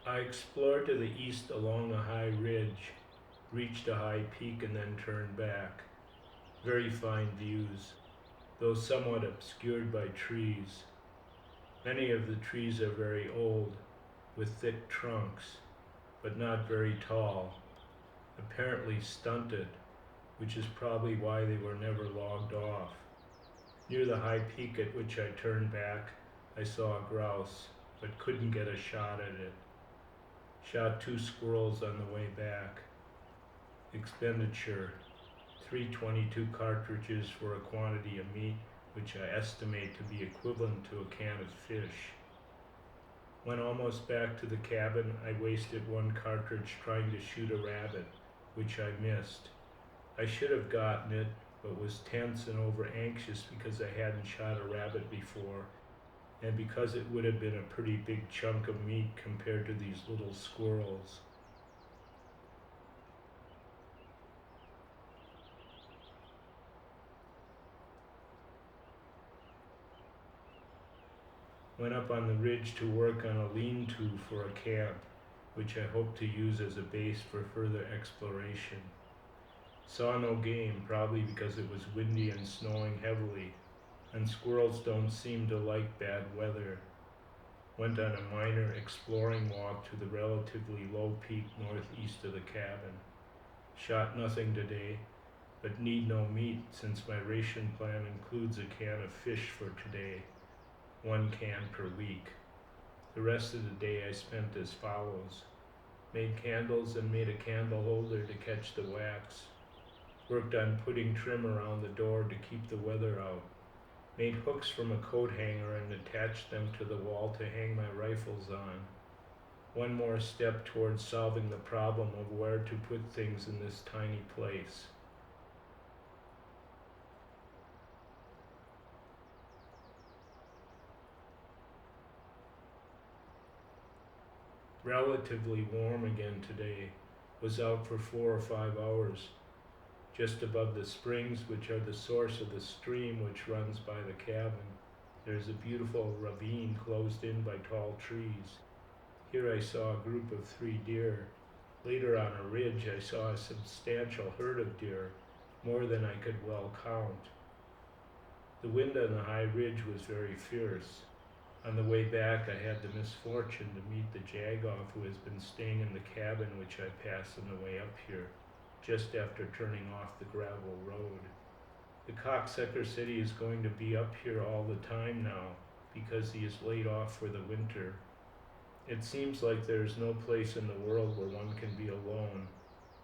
I explored to the east along a high ridge, reached a high peak, and then turned back. Very fine views, though somewhat obscured by trees. Many of the trees are very old, with thick trunks, but not very tall, apparently stunted, which is probably why they were never logged off. Near the high peak at which I turned back, I saw a grouse, but couldn't get a shot at it. Shot 2 squirrels on the way back. Expenditure: 322 cartridges for a quantity of meat which I estimate to be equivalent to a can of fish. When almost back to the cabin, I wasted 1 cartridge trying to shoot a rabbit, which I missed. I should have gotten it, but was tense and over anxious because I hadn't shot a rabbit before, and because it would have been a pretty big chunk of meat compared to these little squirrels. Went up on the ridge to work on a lean-to for a camp, which I hope to use as a base for further exploration. Saw no game, probably because it was windy and snowing heavily, and squirrels don't seem to like bad weather. Went on a minor exploring walk to the relatively low peak northeast of the cabin. Shot nothing today, but need no meat since my ration plan includes a can of fish for today, 1 can per week. The rest of the day I spent as follows. Made candles and made a candle holder to catch the wax. Worked on putting trim around the door to keep the weather out. Made hooks from a coat hanger and attached them to the wall to hang my rifles on. One more step towards solving the problem of where to put things in this tiny place. Relatively warm again today. Was out for 4 or 5 hours. Just above the springs, which are the source of the stream which runs by the cabin, there's a beautiful ravine closed in by tall trees. Here I saw a group of 3 deer. Later on a ridge I saw a substantial herd of deer, more than I could well count. The wind on the high ridge was very fierce. On the way back I had the misfortune to meet the jagoff who has been staying in the cabin which I passed on the way up here, just after turning off the gravel road. The cocksucker said he is going to be up here all the time now, because he is laid off for the winter. It seems like there is no place in the world where one can be alone.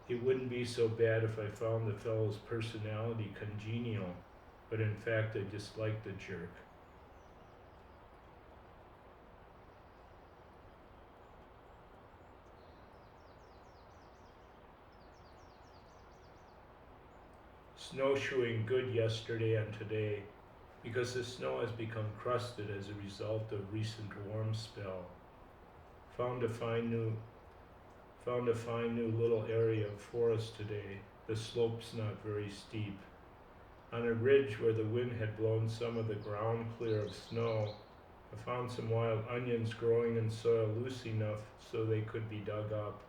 It wouldn't be so bad if I found the fellow's personality congenial, but in fact I disliked the jerk. Snowshoeing good yesterday and today, because the snow has become crusted as a result of recent warm spell. Found a fine new little area of forest today. The slope's not very steep. On a ridge where the wind had blown some of the ground clear of snow, I found some wild onions growing in soil loose enough so they could be dug up.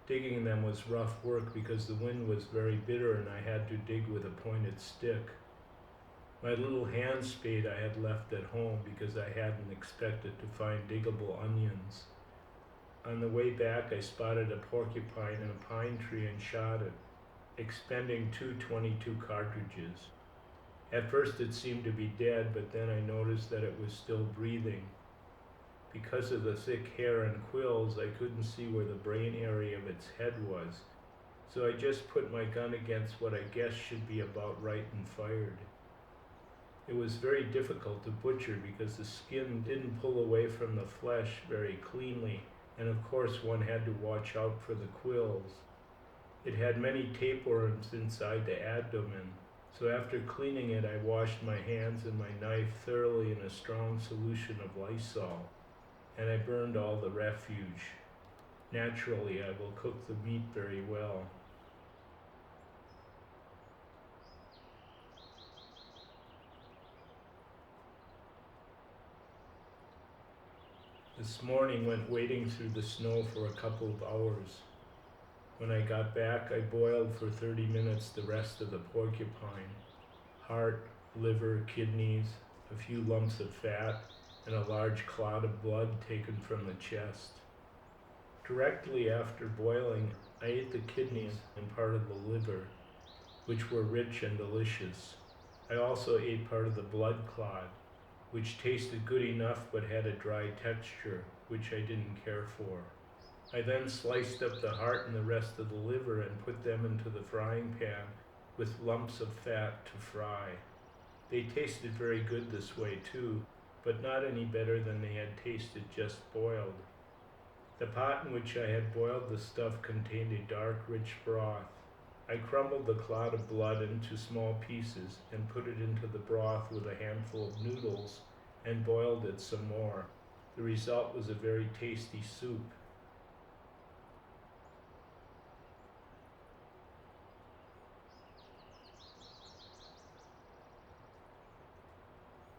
Digging them was rough work because the wind was very bitter and I had to dig with a pointed stick. My little hand spade I had left at home because I hadn't expected to find diggable onions. On the way back I spotted a porcupine in a pine tree and shot it, expending 222 cartridges. At first it seemed to be dead, but then I noticed that it was still breathing. Because of the thick hair and quills, I couldn't see where the brain area of its head was, so I just put my gun against what I guessed should be about right and fired. It was very difficult to butcher because the skin didn't pull away from the flesh very cleanly, and of course one had to watch out for the quills. It had many tapeworms inside the abdomen, so after cleaning it I washed my hands and my knife thoroughly in a strong solution of Lysol, and I burned all the refuge. Naturally, I will cook the meat very well. The This morning went wading through the snow for a couple of hours. When I got back, I boiled for 30 minutes the rest of the porcupine. Heart, liver, kidneys, a few lumps of fat, and a large clot of blood taken from the chest. Directly after boiling, I ate the kidneys and part of the liver, which were rich and delicious. I also ate part of the blood clot, which tasted good enough but had a dry texture, which I didn't care for. I then sliced up the heart and the rest of the liver and put them into the frying pan with lumps of fat to fry. They tasted very good this way too, but not any better than they had tasted just boiled. The pot in which I had boiled the stuff contained a dark, rich broth. I crumbled the clot of blood into small pieces and put it into the broth with a handful of noodles and boiled it some more. The result was a very tasty soup.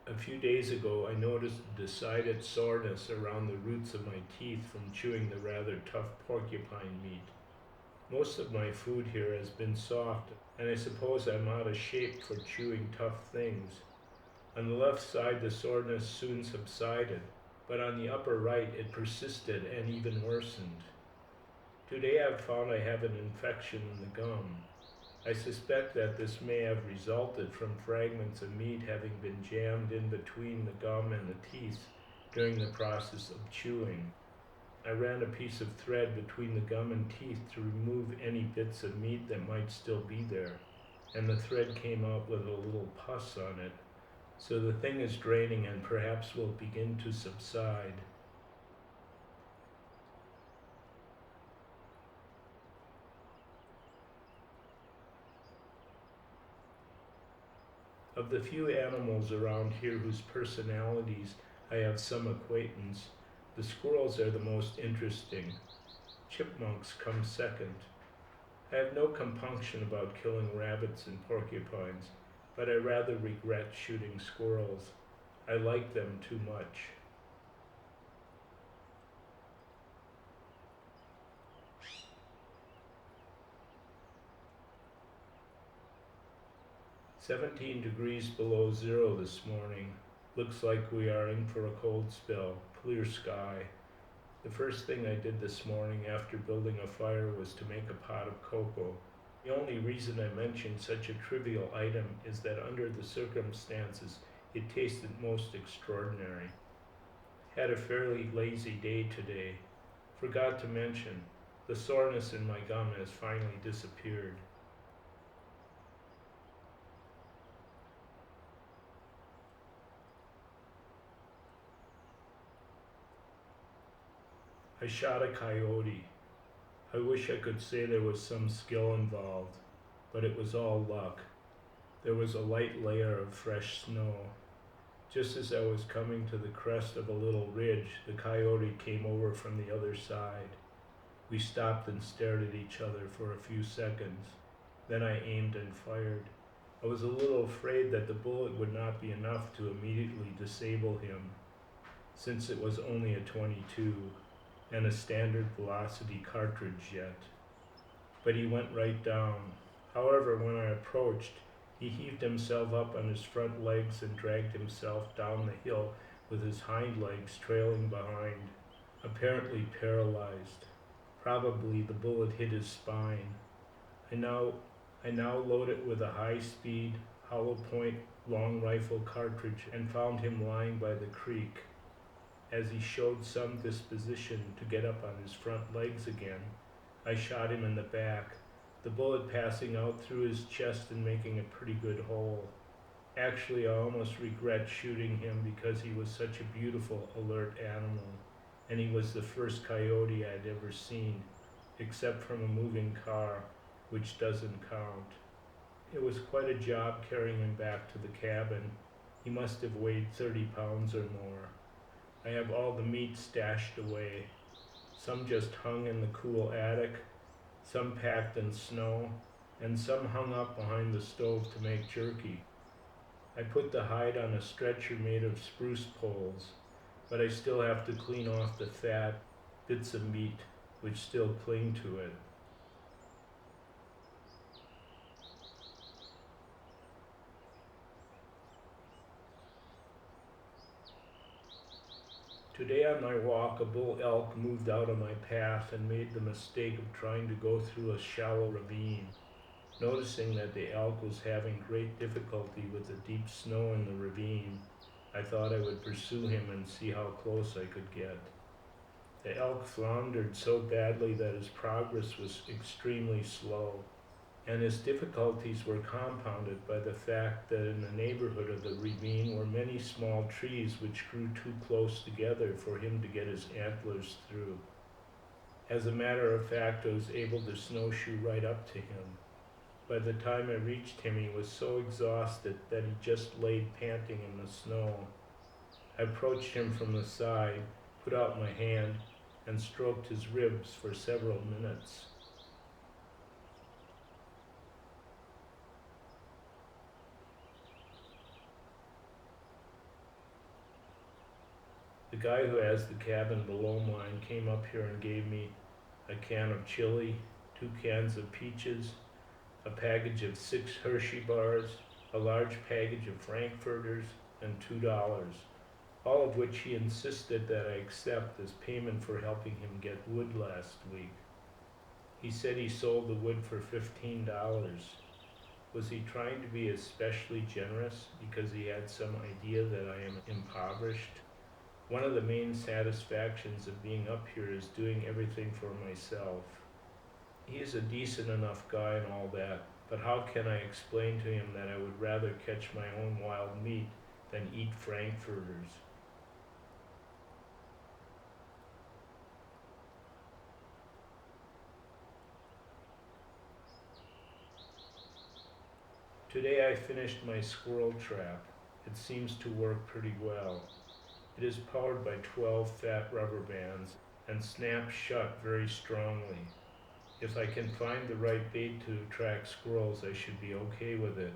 A few days ago, I noticed a decided soreness around the roots of my teeth from chewing the rather tough porcupine meat. Most of my food here has been soft, and I suppose I'm out of shape for chewing tough things. On the left side, the soreness soon subsided, but on the upper right, it persisted and even worsened. Today I've found I have an infection in the gum. I suspect that this may have resulted from fragments of meat having been jammed in between the gum and the teeth during the process of chewing. I ran a piece of thread between the gum and teeth to remove any bits of meat that might still be there, and the thread came out with a little pus on it, so the thing is draining and perhaps will begin to subside. Of the few animals around here whose personalities I have some acquaintance, the squirrels are the most interesting. Chipmunks come second. I have no compunction about killing rabbits and porcupines, but I rather regret shooting squirrels. I like them too much. "17 degrees below zero this morning. Looks like we are in for a cold spell. Clear sky. The first thing I did this morning after building a fire was to make a pot of cocoa. The only reason I mention such a trivial item is that under the circumstances it tasted most extraordinary. Had a fairly lazy day today. Forgot to mention, the soreness in my gum has finally disappeared. I shot a coyote. I wish I could say there was some skill involved, but it was all luck. There was a light layer of fresh snow. Just as I was coming to the crest of a little ridge, the coyote came over from the other side. We stopped and stared at each other for a few seconds. Then I aimed and fired. I was a little afraid that the bullet would not be enough to immediately disable him, since it was only a .22 and a standard velocity cartridge yet. But he went right down. However, when I approached, he heaved himself up on his front legs and dragged himself down the hill with his hind legs trailing behind, apparently paralyzed. Probably the bullet hit his spine. I now load it with a high-speed, hollow-point long rifle cartridge and found him lying by the creek. As he showed some disposition to get up on his front legs again, I shot him in the back, the bullet passing out through his chest and making a pretty good hole. Actually, I almost regret shooting him because he was such a beautiful, alert animal, and he was the first coyote I'd ever seen, except from a moving car, which doesn't count. It was quite a job carrying him back to the cabin. He must have weighed 30 pounds or more. I have all the meat stashed away. Some just hung in the cool attic, some packed in snow, and some hung up behind the stove to make jerky. I put the hide on a stretcher made of spruce poles. but I still have to clean off the fat bits of meat which still cling to it. Today on my walk, a bull elk moved out of my path and made the mistake of trying to go through a shallow ravine. Noticing that the elk was having great difficulty with the deep snow in the ravine, I thought I would pursue him and see how close I could get. The elk floundered so badly that his progress was extremely slow, and his difficulties were compounded by the fact that in the neighborhood of the ravine were many small trees which grew too close together for him to get his antlers through. As a matter of fact, I was able to snowshoe right up to him. By the time I reached him, he was so exhausted that he just laid panting in the snow. I approached him from the side, put out my hand, and stroked his ribs for several minutes. The guy who has the cabin below mine came up here and gave me a can of chili, 2 cans of peaches, a package of 6 Hershey bars, a large package of Frankfurters, and $2, all of which he insisted that I accept as payment for helping him get wood last week. He said he sold the wood for $15. Was he trying to be especially generous because he had some idea that I am impoverished? One of the main satisfactions of being up here is doing everything for myself. He is a decent enough guy and all that, but how can I explain to him that I would rather catch my own wild meat than eat Frankfurters? Today I finished my squirrel trap. It seems to work pretty well. It is powered by 12 fat rubber bands and snaps shut very strongly. If I can find the right bait to attract squirrels, I should be okay with it.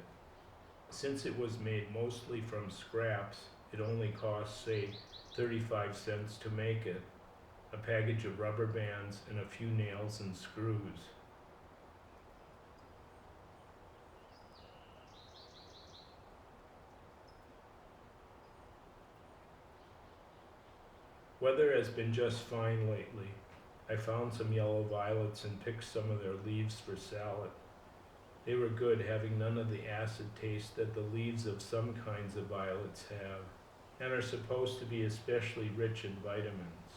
Since it was made mostly from scraps, it only costs, say, 35 cents to make it, a package of rubber bands and a few nails and screws. Weather has been just fine lately. I found some yellow violets and picked some of their leaves for salad. They were good, having none of the acid taste that the leaves of some kinds of violets have, and are supposed to be especially rich in vitamins.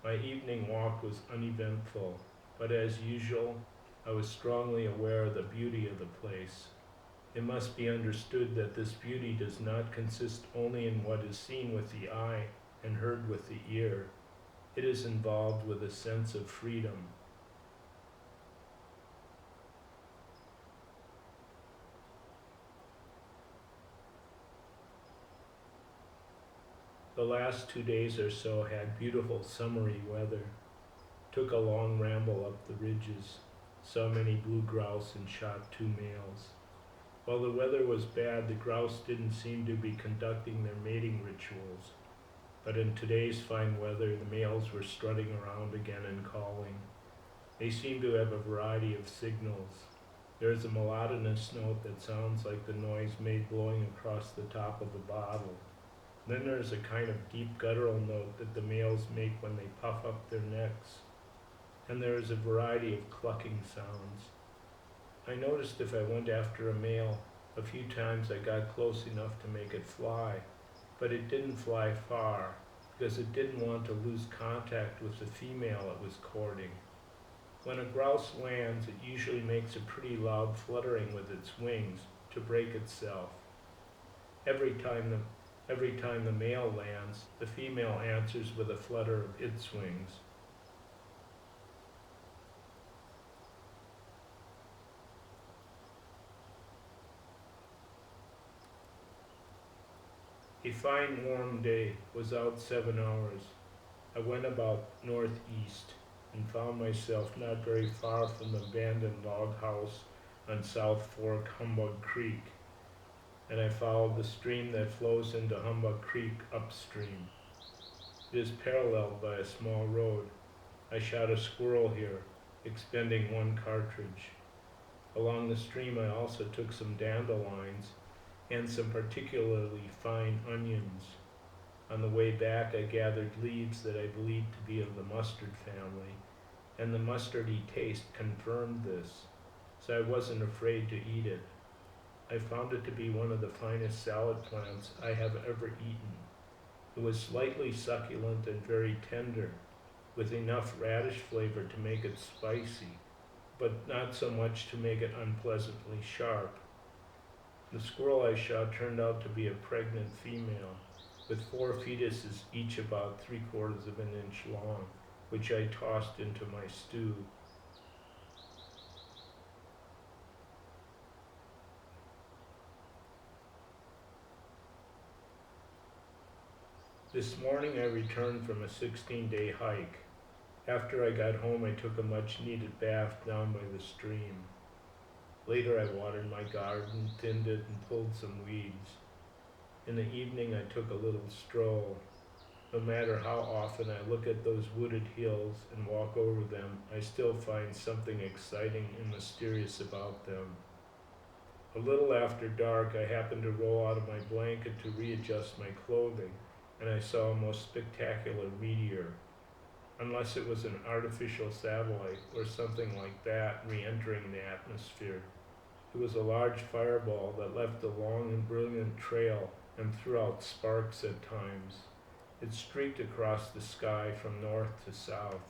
My evening walk was uneventful, but as usual, I was strongly aware of the beauty of the place. It must be understood that this beauty does not consist only in what is seen with the eye and heard with the ear. It is involved with a sense of freedom. The last 2 days or so had beautiful summery weather. Took a long ramble up the ridges, saw many blue grouse and shot 2 males. While the weather was bad, the grouse didn't seem to be conducting their mating rituals. But in today's fine weather, the males were strutting around again and calling. They seem to have a variety of signals. There is a monotonous note that sounds like the noise made blowing across the top of a bottle. Then there is a kind of deep guttural note that the males make when they puff up their necks. And there is a variety of clucking sounds. I noticed if I went after a male, a few times I got close enough to make it fly, but it didn't fly far because it didn't want to lose contact with the female it was courting. When a grouse lands, it usually makes a pretty loud fluttering with its wings to break itself. Every time the male lands, the female answers with a flutter of its wings. A fine warm day, was out 7 hours. I went about northeast and found myself not very far from the abandoned log house on South Fork Humbug Creek, and I followed the stream that flows into Humbug Creek upstream. It is paralleled by a small road. I shot a squirrel here, expending one cartridge. Along the stream, I also took some dandelions and some particularly fine onions. On the way back, I gathered leaves that I believed to be of the mustard family, and the mustardy taste confirmed this, so I wasn't afraid to eat it. I found it to be one of the finest salad plants I have ever eaten. It was slightly succulent and very tender, with enough radish flavor to make it spicy, but not so much to make it unpleasantly sharp. The squirrel I shot turned out to be a pregnant female, with 4 fetuses each about 3/4 of an inch long, which I tossed into my stew. This morning I returned from a 16-day hike. After I got home, I took a much-needed bath down by the stream. Later, I watered my garden, thinned it, and pulled some weeds. In the evening, I took a little stroll. No matter how often I look at those wooded hills and walk over them, I still find something exciting and mysterious about them. A little after dark, I happened to roll out of my blanket to readjust my clothing, and I saw a most spectacular meteor. Unless it was an artificial satellite or something like that re-entering the atmosphere. It was a large fireball that left a long and brilliant trail and threw out sparks at times. It streaked across the sky from north to south.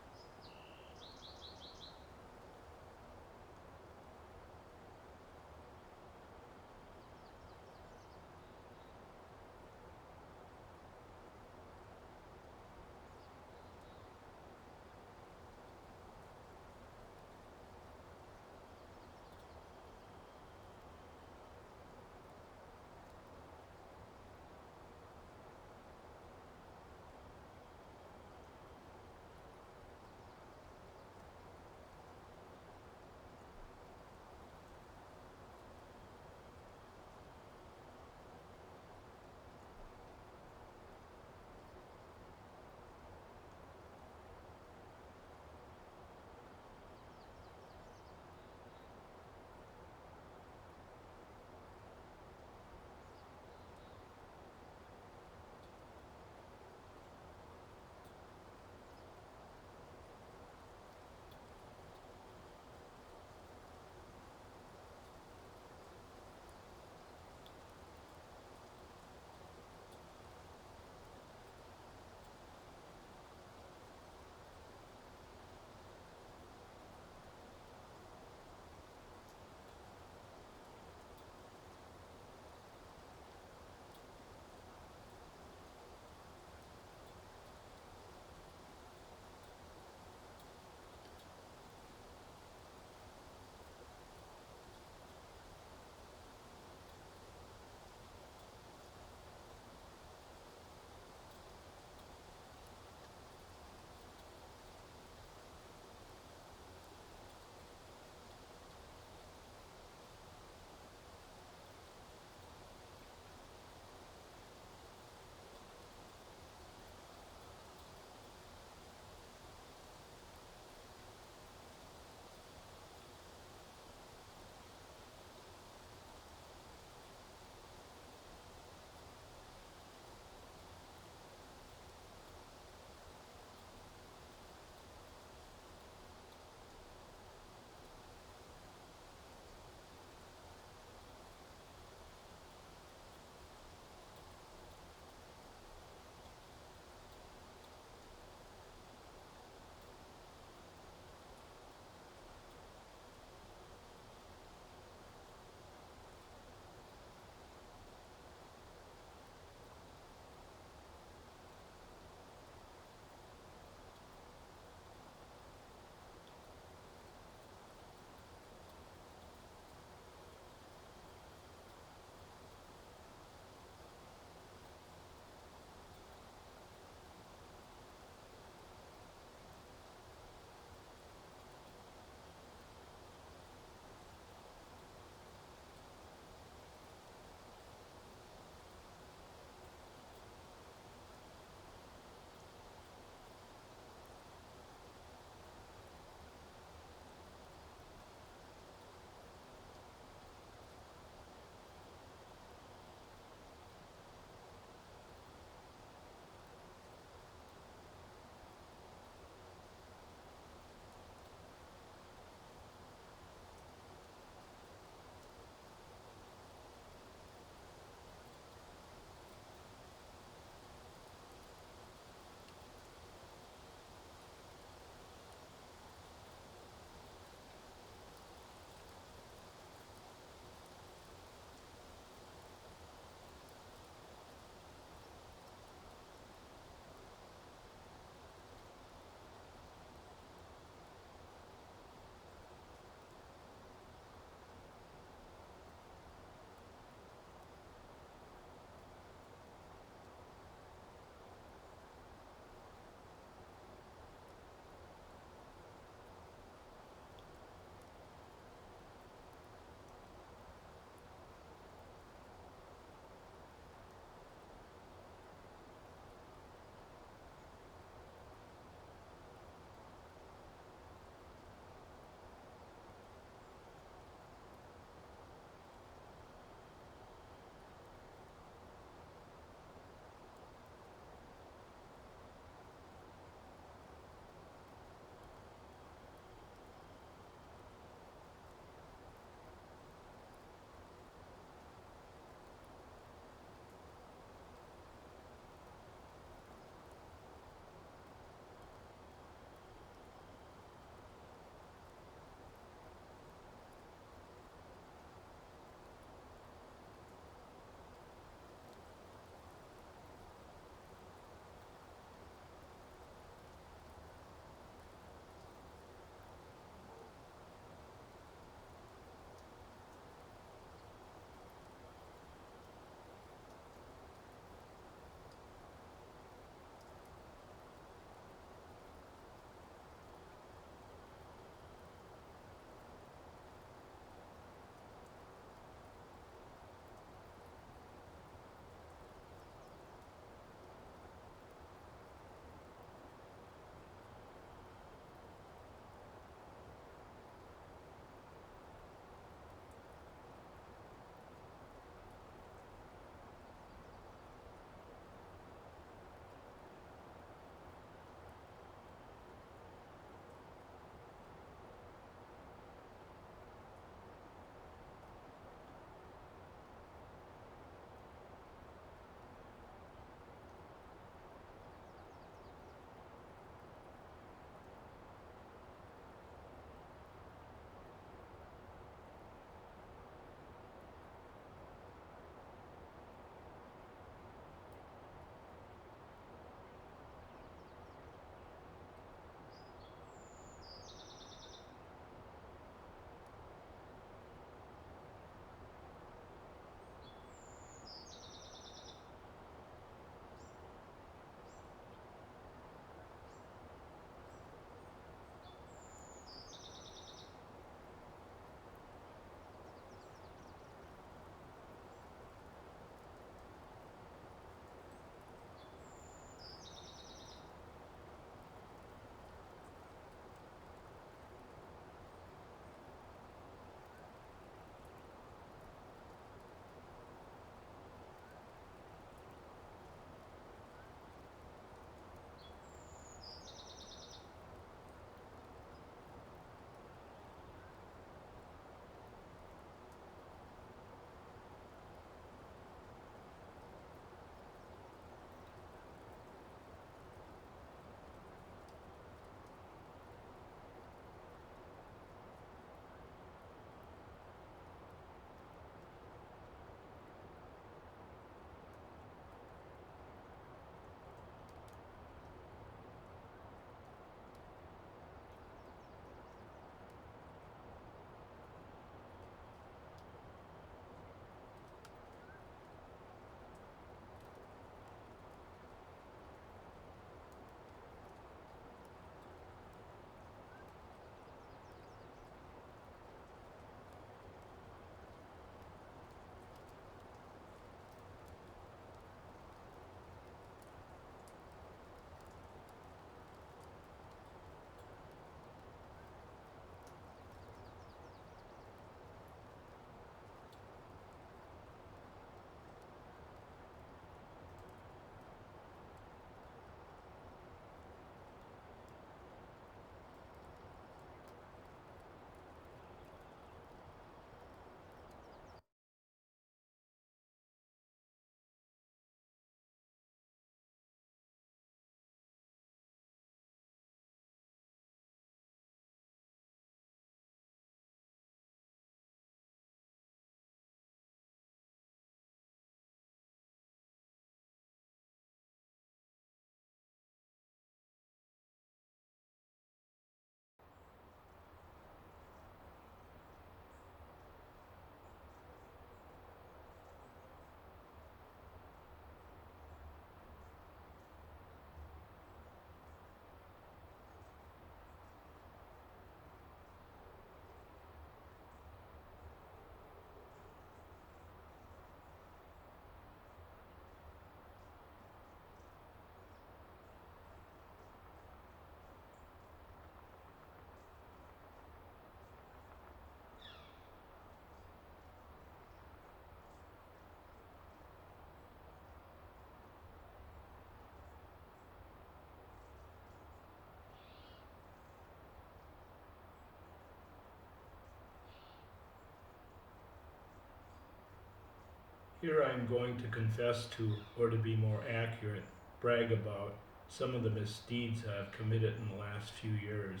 Here I am going to confess to, or to be more accurate, brag about, some of the misdeeds I have committed in the last few years.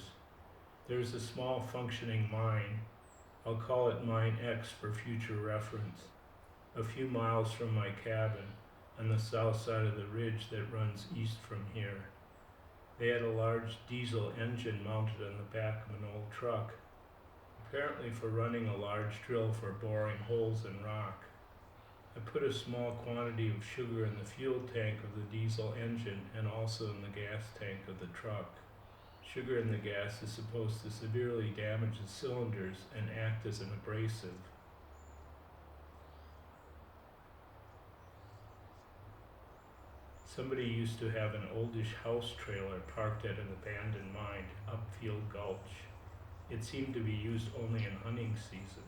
There is a small functioning mine, I'll call it Mine X for future reference, a few miles from my cabin on the south side of the ridge that runs east from here. They had a large diesel engine mounted on the back of an old truck, apparently for running a large drill for boring holes in rock. I put a small quantity of sugar in the fuel tank of the diesel engine and also in the gas tank of the truck. Sugar in the gas is supposed to severely damage the cylinders and act as an abrasive. Somebody used to have an oldish house trailer parked at an abandoned mine, Upfield Gulch. It seemed to be used only in hunting season.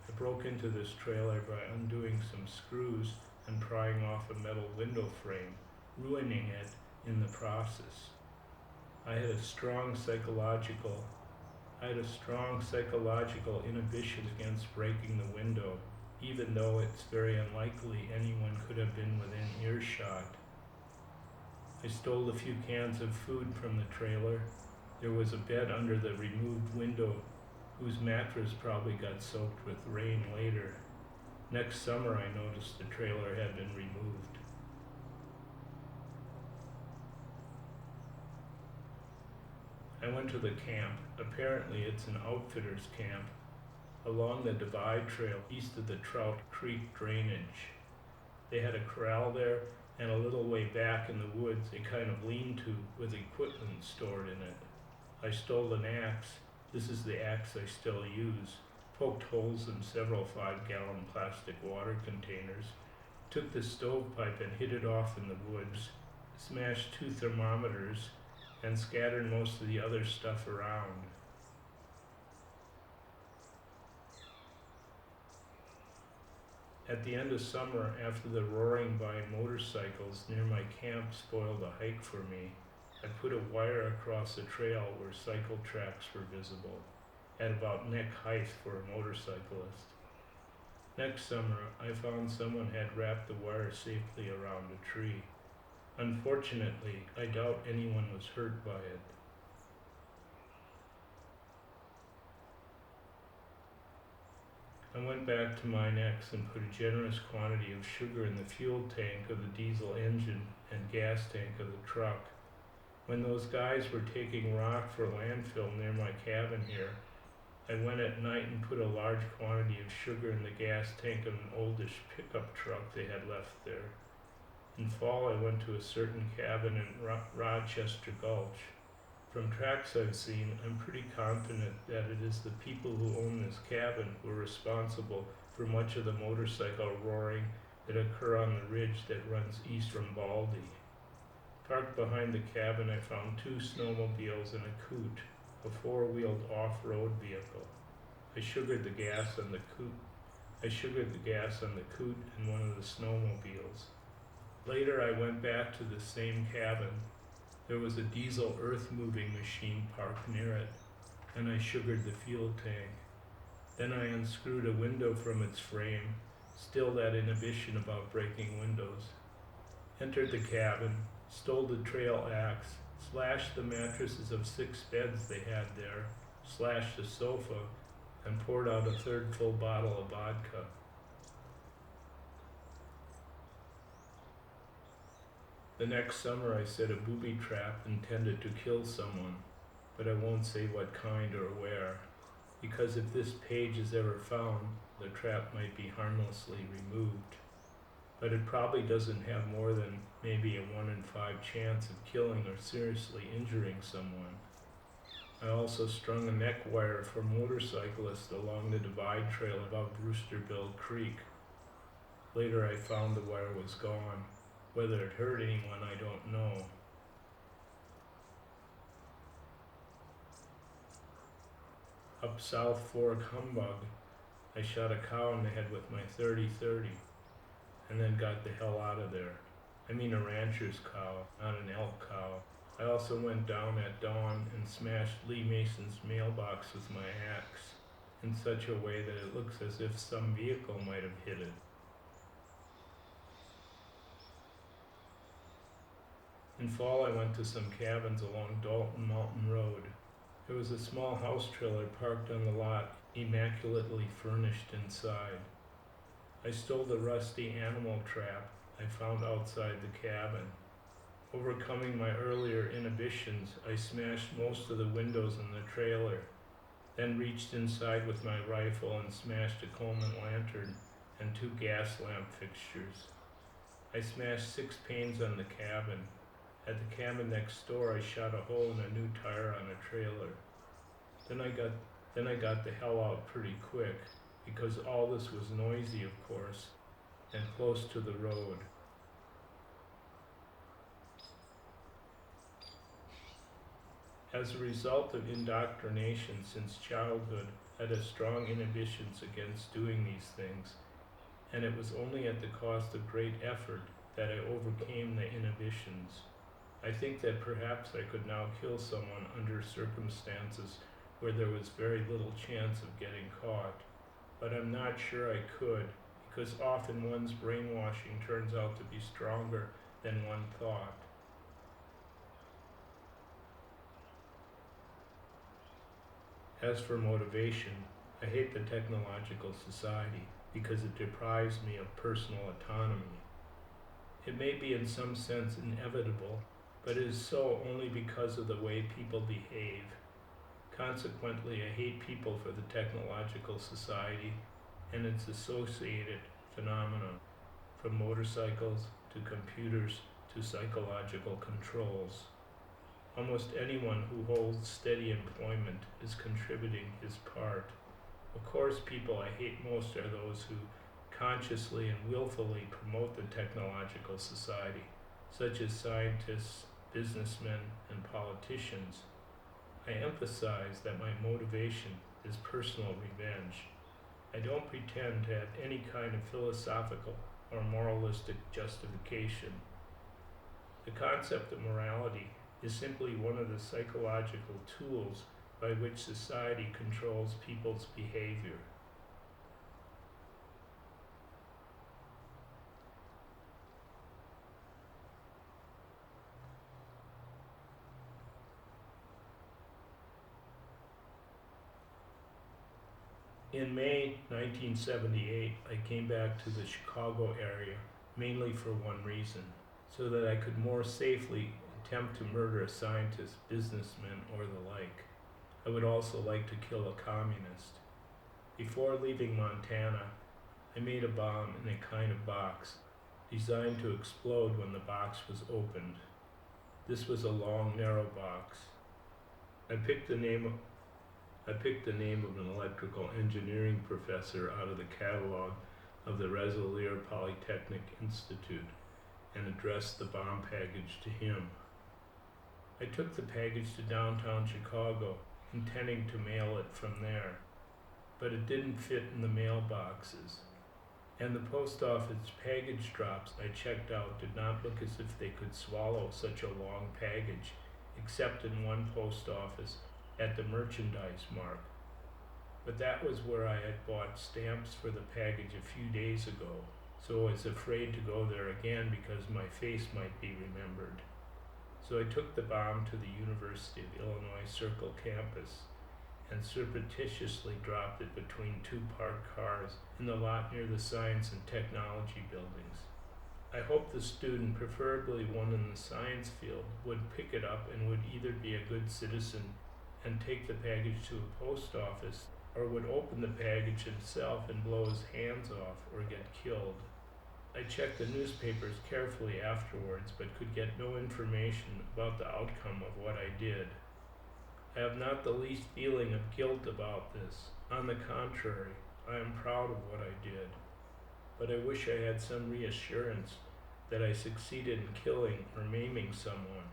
I broke into this trailer by undoing some screws and prying off a metal window frame, ruining it in the process. I had a strong psychological inhibition against breaking the window, even though it's very unlikely anyone could have been within earshot. I stole a few cans of food from the trailer. There was a bed under the removed window whose mattress probably got soaked with rain later. Next summer I noticed the trailer had been removed. I went to the camp. Apparently it's an outfitter's camp along the Divide Trail east of the Trout Creek drainage. They had a corral there and a little way back in the woods a kind of lean-to with equipment stored in it. I stole an axe. This is the axe I still use. Poked holes in several 5-gallon plastic water containers. Took the stovepipe and hid it off in the woods. Smashed 2 thermometers and scattered most of the other stuff around. At the end of summer, after the roaring by motorcycles near my camp spoiled a hike for me, I put a wire across the trail where cycle tracks were visible, at about neck height for a motorcyclist. Next summer, I found someone had wrapped the wire safely around a tree. Unfortunately, I doubt anyone was hurt by it. I went back to Mine X and put a generous quantity of sugar in the fuel tank of the diesel engine and gas tank of the truck. When those guys were taking rock for landfill near my cabin here, I went at night and put a large quantity of sugar in the gas tank of an oldish pickup truck they had left there. In fall, I went to a certain cabin in Rochester Gulch. From tracks I've seen, I'm pretty confident that it is the people who own this cabin who are responsible for much of the motorcycle roaring that occur on the ridge that runs east from Baldy. Parked behind the cabin, I found 2 snowmobiles and a coot, a 4-wheeled off-road vehicle. I sugared the gas on the coot and one of the snowmobiles. Later, I went back to the same cabin. There was a diesel earth-moving machine parked near it, and I sugared the fuel tank. Then I unscrewed a window from its frame, still that inhibition about breaking windows. Entered the cabin, stole the trail axe, slashed the mattresses of 6 beds they had there, slashed the sofa, and poured out a 1/3 full bottle of vodka. The next summer I set a booby trap intended to kill someone, but I won't say what kind or where, because if this page is ever found, the trap might be harmlessly removed. But it probably doesn't have more than maybe a 1 in 5 chance of killing or seriously injuring someone. I also strung a neck wire for motorcyclists along the Divide Trail above Brewsterville Creek. Later I found the wire was gone. Whether it hurt anyone, I don't know. Up South Fork Humbug, I shot a cow in the head with my .30-30 and then got the hell out of there. I mean a rancher's cow, not an elk cow. I also went down at dawn and smashed Lee Mason's mailbox with my axe in such a way that it looks as if some vehicle might have hit it. In fall, I went to some cabins along Dalton Mountain Road. There was a small house trailer parked on the lot, immaculately furnished inside. I stole the rusty animal trap I found outside the cabin. Overcoming my earlier inhibitions, I smashed most of the windows in the trailer, then reached inside with my rifle and smashed a Coleman lantern and 2 gas lamp fixtures. I smashed 6 panes on the cabin. At the cabin next door, I shot a hole in a new tire on a trailer. Then I got the hell out pretty quick, because all this was noisy, of course, and close to the road. As a result of indoctrination since childhood, I had strong inhibitions against doing these things, and it was only at the cost of great effort that I overcame the inhibitions. I think that perhaps I could now kill someone under circumstances where there was very little chance of getting caught, but I'm not sure I could, because often one's brainwashing turns out to be stronger than one thought. As for motivation, I hate the technological society because it deprives me of personal autonomy. It may be in some sense inevitable, but it is so only because of the way people behave. Consequently, I hate people for the technological society and its associated phenomena, from motorcycles to computers to psychological controls. Almost anyone who holds steady employment is contributing his part. Of course, people I hate most are those who consciously and willfully promote the technological society, such as scientists, businessmen, and politicians. I emphasize that my motivation is personal revenge. I don't pretend to have any kind of philosophical or moralistic justification. The concept of morality is simply one of the psychological tools by which society controls people's behavior. In May 1978, I came back to the Chicago area mainly for one reason, so that I could more safely attempt to murder a scientist, businessman, or the like. I would also like to kill a communist. Before leaving Montana, I made a bomb in a kind of box, designed to explode when the box was opened. This was a long, narrow box. I picked the name of an electrical engineering professor out of the catalog of the Rensselaer Polytechnic Institute and addressed the bomb package to him. I took the package to downtown Chicago, intending to mail it from there, but it didn't fit in the mailboxes, and the post office package drops I checked out did not look as if they could swallow such a long package, except in one post office at the merchandise mark. But that was where I had bought stamps for the package a few days ago, so I was afraid to go there again because my face might be remembered. So I took the bomb to the University of Illinois Circle campus and surreptitiously dropped it between 2 parked cars in the lot near the Science and Technology buildings. I hoped the student, preferably one in the science field, would pick it up and would either be a good citizen and take the package to a post office, or would open the package himself and blow his hands off or get killed. I checked the newspapers carefully afterwards, but could get no information about the outcome of what I did. I have not the least feeling of guilt about this. On the contrary, I am proud of what I did. But I wish I had some reassurance that I succeeded in killing or maiming someone.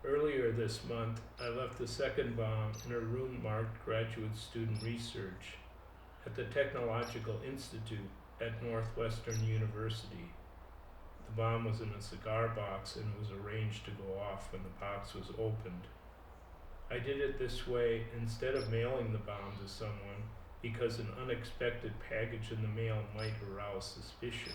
Earlier this month, I left the second bomb in a room marked Graduate Student Research at the Technological Institute at Northwestern University. The bomb was in a cigar box and was arranged to go off when the box was opened. I did it this way instead of mailing the bomb to someone, because an unexpected package in the mail might arouse suspicion.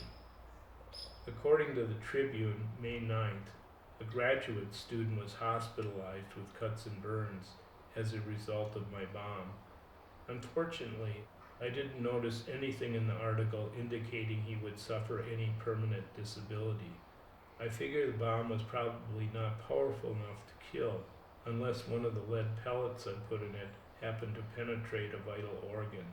According to the Tribune, May 9th, a graduate student was hospitalized with cuts and burns as a result of my bomb. Unfortunately, I didn't notice anything in the article indicating he would suffer any permanent disability. I figure the bomb was probably not powerful enough to kill, unless one of the lead pellets I put in it happened to penetrate a vital organ.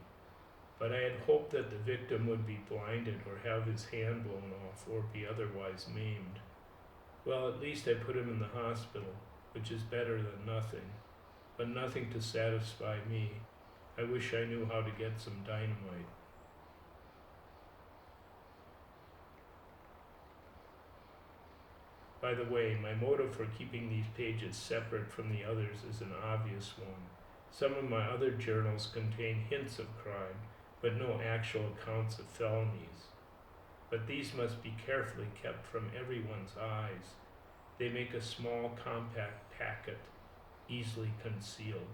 But I had hoped that the victim would be blinded or have his hand blown off or be otherwise maimed. Well, at least I put him in the hospital, which is better than nothing, but nothing to satisfy me. I wish I knew how to get some dynamite. By the way, my motive for keeping these pages separate from the others is an obvious one. Some of my other journals contain hints of crime, but no actual accounts of felonies. But these must be carefully kept from everyone's eyes. They make a small, compact packet, easily concealed.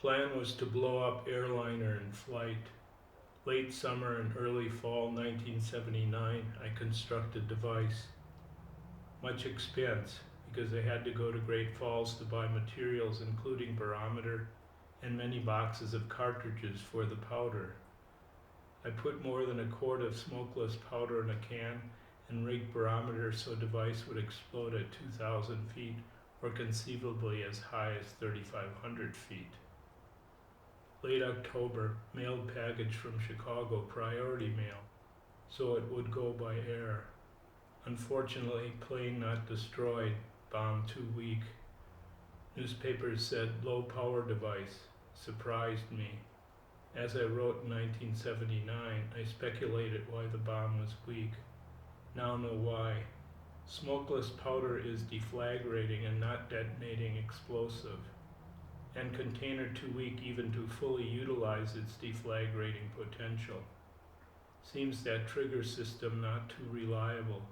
Plan was to blow up airliner in flight. Late summer and early fall 1979, I constructed device. Much expense, because I had to go to Great Falls to buy materials including barometer and many boxes of cartridges for the powder. I put more than a quart of smokeless powder in a can and rigged barometer so device would explode at 2,000 feet or conceivably as high as 3,500 feet. Late October, mailed package from Chicago, priority mail, so it would go by air. Unfortunately, plane not destroyed, bomb too weak. Newspapers said low power device, surprised me. As I wrote in 1979, I speculated why the bomb was weak. Now know why. Smokeless powder is deflagrating and not detonating explosive, and container too weak even to fully utilize its deflagrating potential. Seems that trigger system not too reliable.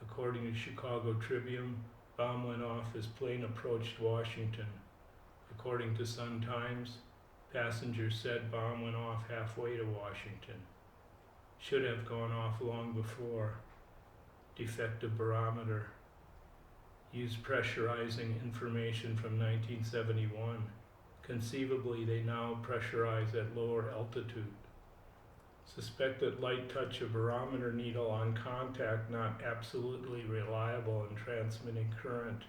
According to Chicago Tribune, bomb went off as plane approached Washington. According to Sun Times, passengers said bomb went off halfway to Washington. Should have gone off long before. Defective barometer. Used pressurizing information from 1971. Conceivably, they now pressurize at lower altitude. Suspected light touch of barometer needle on contact not absolutely reliable in transmitting current.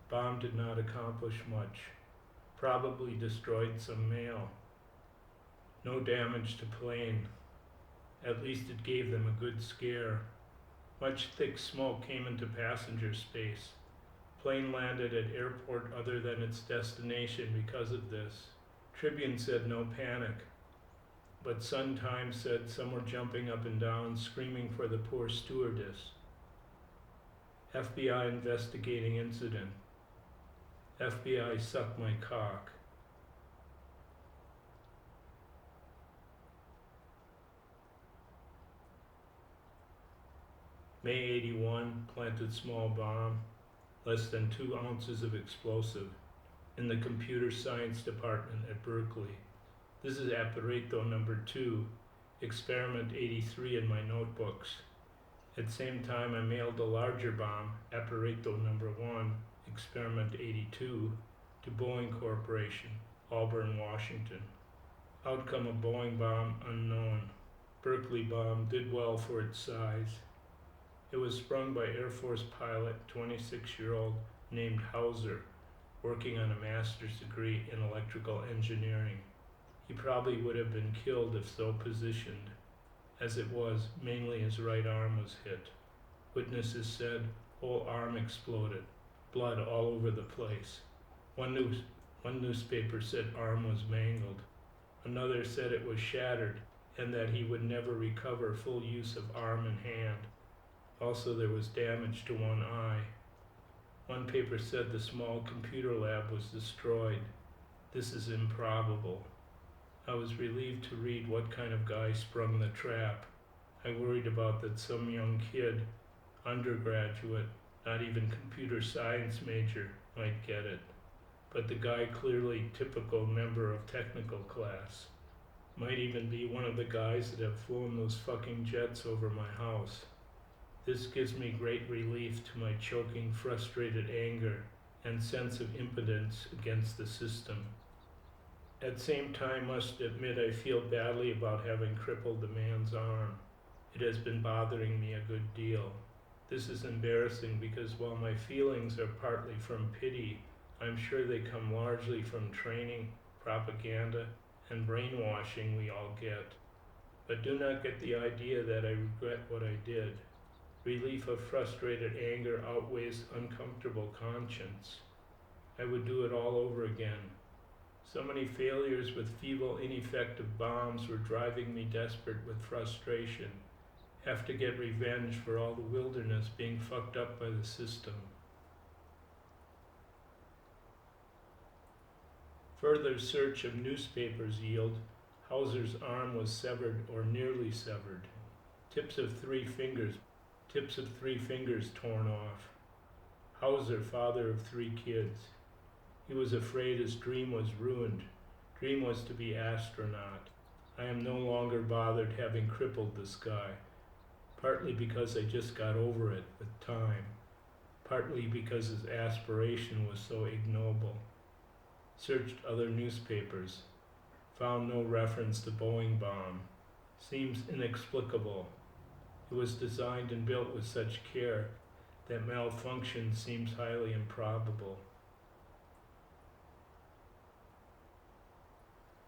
Bomb did not accomplish much. Probably destroyed some mail. No damage to plane. At least it gave them a good scare. Much thick smoke came into passenger space. Plane landed at airport other than its destination because of this. Tribune said no panic, but Sun Times said some were jumping up and down, screaming for the poor stewardess. FBI investigating incident. FBI suck my cock. May 81, planted small bomb, less than 2 ounces of explosive, in the computer science department at Berkeley. This is apparato number 2, experiment 83 in my notebooks. At the same time, I mailed a larger bomb, apparato number 1, experiment 82, to Boeing Corporation, Auburn, Washington. Outcome of Boeing bomb unknown. Berkeley bomb did well for its size. It was sprung by Air Force pilot, 26-year-old, named Hauser, working on a master's degree in electrical engineering. He probably would have been killed if so positioned. As it was, mainly his right arm was hit. Witnesses said whole arm exploded, blood all over the place. One newspaper said arm was mangled. Another said it was shattered and that he would never recover full use of arm and hand. Also, there was damage to one eye. One paper said the small computer lab was destroyed. This is improbable. I was relieved to read what kind of guy sprung the trap. I worried about that some young kid, undergraduate, not even computer science major, might get it. But the guy clearly typical member of technical class. Might even be one of the guys that have flown those fucking jets over my house. This gives me great relief to my choking, frustrated anger and sense of impotence against the system. At the same time, must admit I feel badly about having crippled the man's arm. It has been bothering me a good deal. This is embarrassing because while my feelings are partly from pity, I'm sure they come largely from training, propaganda, and brainwashing we all get. But do not get the idea that I regret what I did. Relief of frustrated anger outweighs uncomfortable conscience. I would do it all over again. So many failures with feeble, ineffective bombs were driving me desperate with frustration. Have to get revenge for all the wilderness being fucked up by the system. Further search of newspapers yield Hauser's arm was severed or nearly severed. Tips of three fingers torn off. Hauser, father of 3 kids. He was afraid his dream was ruined. Dream was to be astronaut. I am no longer bothered having crippled the sky, partly because I just got over it with time, partly because his aspiration was so ignoble. Searched other newspapers, found no reference to Boeing bomb. Seems inexplicable. It was designed and built with such care that malfunction seems highly improbable.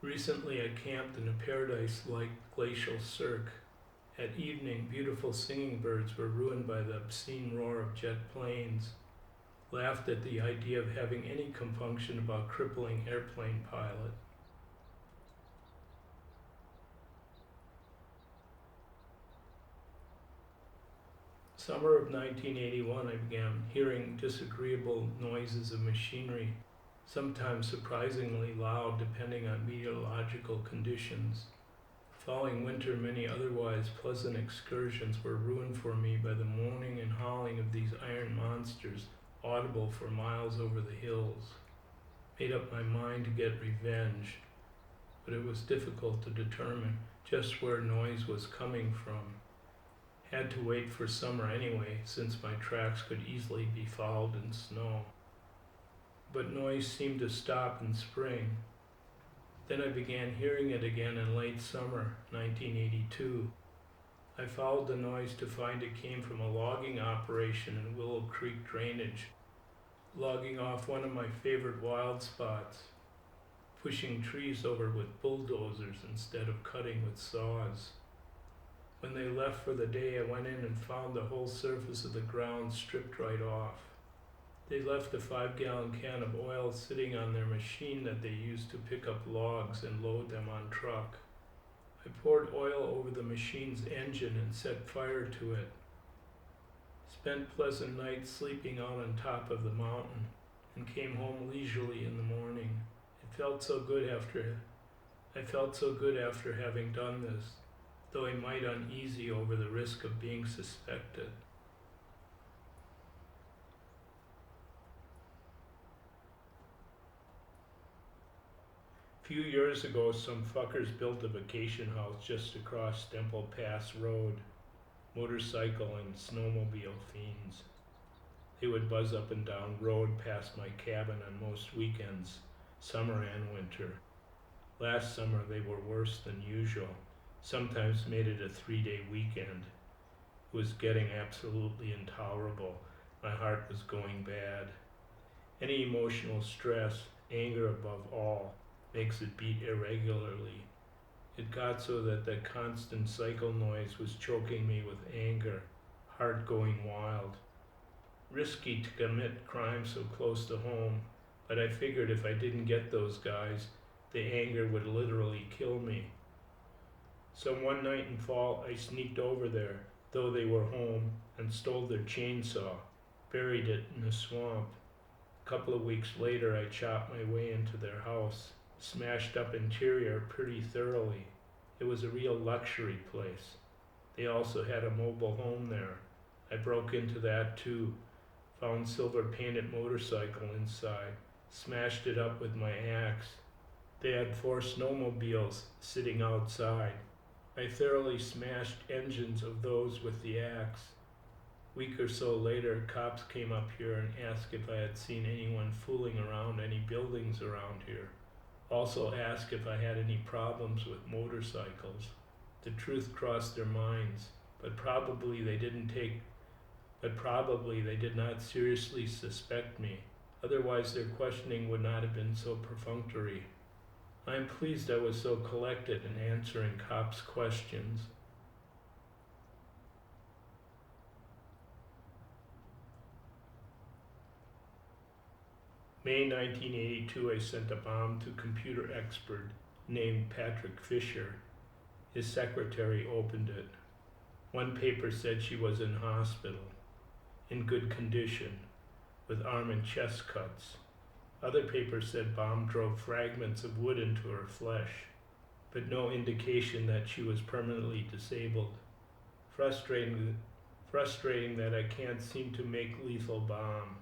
Recently I camped in a paradise-like glacial cirque. At evening, beautiful singing birds were ruined by the obscene roar of jet planes. Laughed at the idea of having any compunction about crippling airplane pilot. Summer of 1981, I began hearing disagreeable noises of machinery, sometimes surprisingly loud depending on meteorological conditions. Following winter, many otherwise pleasant excursions were ruined for me by the moaning and howling of these iron monsters, audible for miles over the hills. Made up my mind to get revenge, but it was difficult to determine just where noise was coming from. Had to wait for summer anyway, since my tracks could easily be followed in snow. But noise seemed to stop in spring. Then I began hearing it again in late summer, 1982. I followed the noise to find it came from a logging operation in Willow Creek drainage, logging off one of my favorite wild spots, pushing trees over with bulldozers instead of cutting with saws. When they left for the day, I went in and found the whole surface of the ground stripped right off. They left a 5-gallon can of oil sitting on their machine that they used to pick up logs and load them on truck. I poured oil over the machine's engine and set fire to it. Spent pleasant nights sleeping out on top of the mountain and came home leisurely in the morning. I felt so good after having done this, though I might uneasy over the risk of being suspected. A few years ago, some fuckers built a vacation house just across Stemple Pass Road. Motorcycle and snowmobile fiends. They would buzz up and down road past my cabin on most weekends, summer and winter. Last summer they were worse than usual, sometimes made it a 3-day weekend. It was getting absolutely intolerable. My heart was going bad. Any emotional stress, anger above all, makes it beat irregularly. It got so that the constant cycle noise was choking me with anger, heart going wild. Risky to commit crime so close to home, but I figured if I didn't get those guys, the anger would literally kill me. So one night in fall, I sneaked over there, though they were home, and stole their chainsaw, buried it in a swamp. A couple of weeks later, I chopped my way into their house, smashed up interior pretty thoroughly. It was a real luxury place. They also had a mobile home there. I broke into that too, found silver painted motorcycle inside, smashed it up with my axe. They had 4 snowmobiles sitting outside. I thoroughly smashed engines of those with the axe. A week or so later, cops came up here and asked if I had seen anyone fooling around any buildings around here. Also asked if I had any problems with motorcycles. The truth crossed their minds, but probably they did not seriously suspect me. Otherwise their questioning would not have been so perfunctory. I am pleased I was so collected in answering cops' questions. May 1982, I sent a bomb to a computer expert named Patrick Fisher. His secretary opened it. One paper said she was in hospital, in good condition, with arm and chest cuts. Other papers said bomb drove fragments of wood into her flesh, but no indication that she was permanently disabled. Frustrating that I can't seem to make lethal bomb.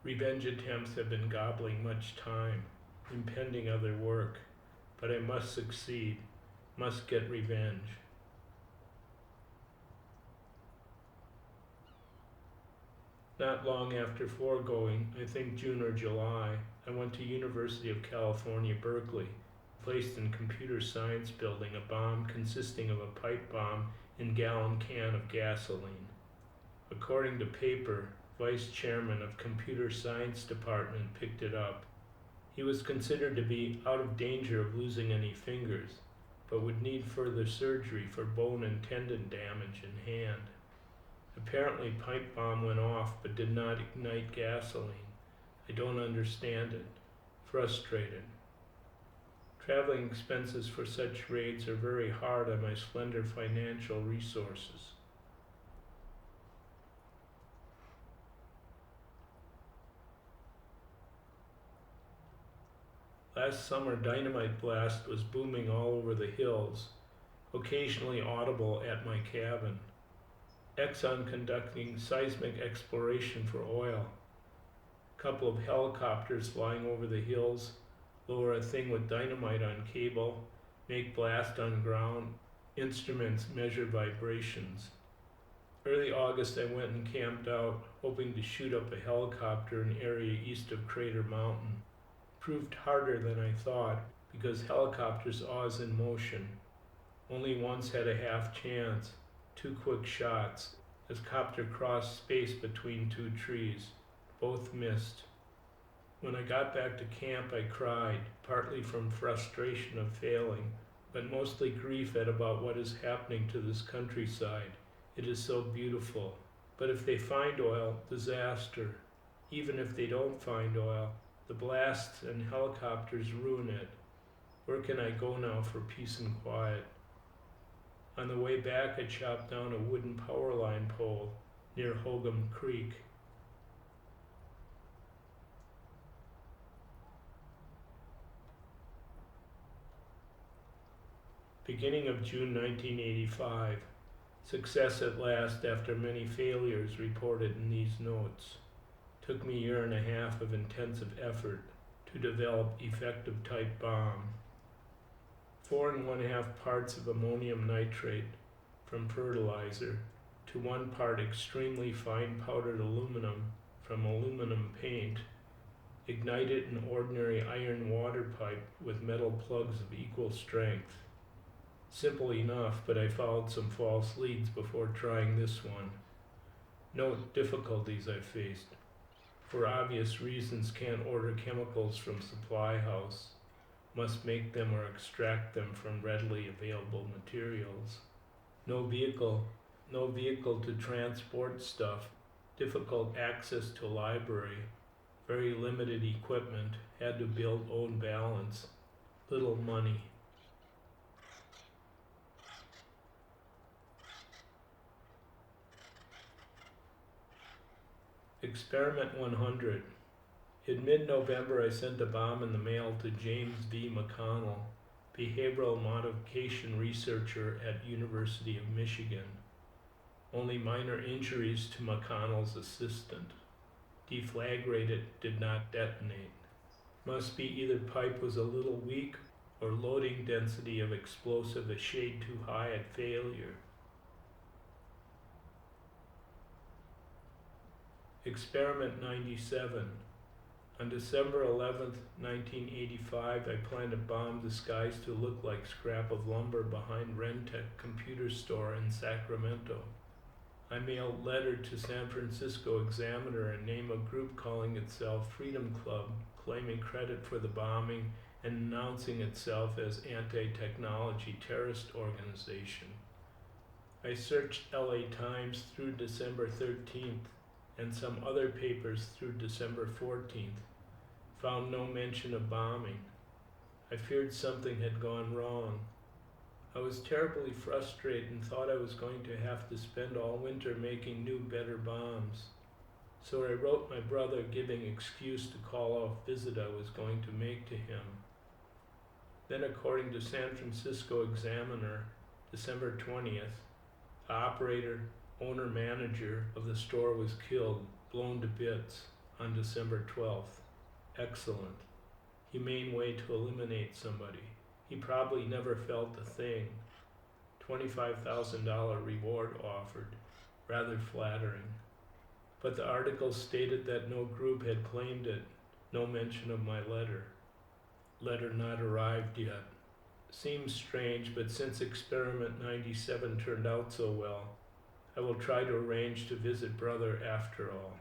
Revenge attempts have been gobbling much time, impending other work, but I must succeed, must get revenge. Not long after foregoing, I think June or July, I went to University of California, Berkeley, placed in computer science building a bomb consisting of a pipe bomb and gallon can of gasoline. According to paper, vice chairman of computer science department picked it up. He was considered to be out of danger of losing any fingers, but would need further surgery for bone and tendon damage in hand. Apparently pipe bomb went off but did not ignite gasoline. I don't understand it. Frustrated. Traveling expenses for such raids are very hard on my slender financial resources. Last summer, dynamite blast was booming all over the hills, occasionally audible at my cabin. Exxon conducting seismic exploration for oil. Couple of helicopters flying over the hills, lower a thing with dynamite on cable, make blast on ground, instruments measure vibrations. Early August I went and camped out, hoping to shoot up a helicopter in an area east of Crater Mountain. Proved harder than I thought, because helicopters always in motion. Only once had a half chance, 2 quick shots, as copter crossed space between 2 trees. Both missed. When I got back to camp I cried, partly from frustration of failing, but mostly grief at about what is happening to this countryside. It is so beautiful. But if they find oil, disaster. Even if they don't find oil, the blasts and helicopters ruin it. Where can I go now for peace and quiet? On the way back I chopped down a wooden power line pole near Hogum Creek. Beginning of June 1985. Success at last after many failures reported in these notes. Took me a year and a half of intensive effort to develop effective type bomb. 4 1/2 parts of ammonium nitrate from fertilizer to 1 part extremely fine powdered aluminum from aluminum paint. Ignite it in ordinary iron water pipe with metal plugs of equal strength. Simple enough, but I followed some false leads before trying this one. Note difficulties I faced. For obvious reasons, can't order chemicals from supply house. Must make them or extract them from readily available materials. No vehicle to transport stuff. Difficult access to library. Very limited equipment. Had to build own balance. Little money. Experiment 100. In mid-November, I sent a bomb in the mail to James V. McConnell, behavioral modification researcher at University of Michigan. Only minor injuries to McConnell's assistant. Deflagrated, did not detonate. Must be either pipe was a little weak or loading density of explosive a shade too high at failure. Experiment 97. On December 11, 1985, I planned a bomb disguised to look like scrap of lumber behind Rentec computer store in Sacramento. I mailed letter to San Francisco Examiner and name a group calling itself Freedom Club, claiming credit for the bombing and announcing itself as anti-technology terrorist organization. I searched LA Times through December 13th and some other papers through December 14th. Found no mention of bombing. I feared something had gone wrong. I was terribly frustrated and thought I was going to have to spend all winter making new, better bombs. So I wrote my brother giving excuse to call off visit I was going to make to him. Then according to San Francisco Examiner, December 20th, the operator, owner-manager of the store was killed, blown to bits, on December 12th. Excellent. Humane way to eliminate somebody. He probably never felt a thing. $25,000 reward offered. Rather flattering. But the article stated that no group had claimed it. No mention of my letter. Letter not arrived yet. Seems strange, but since experiment 97 turned out so well, I will try to arrange to visit brother after all.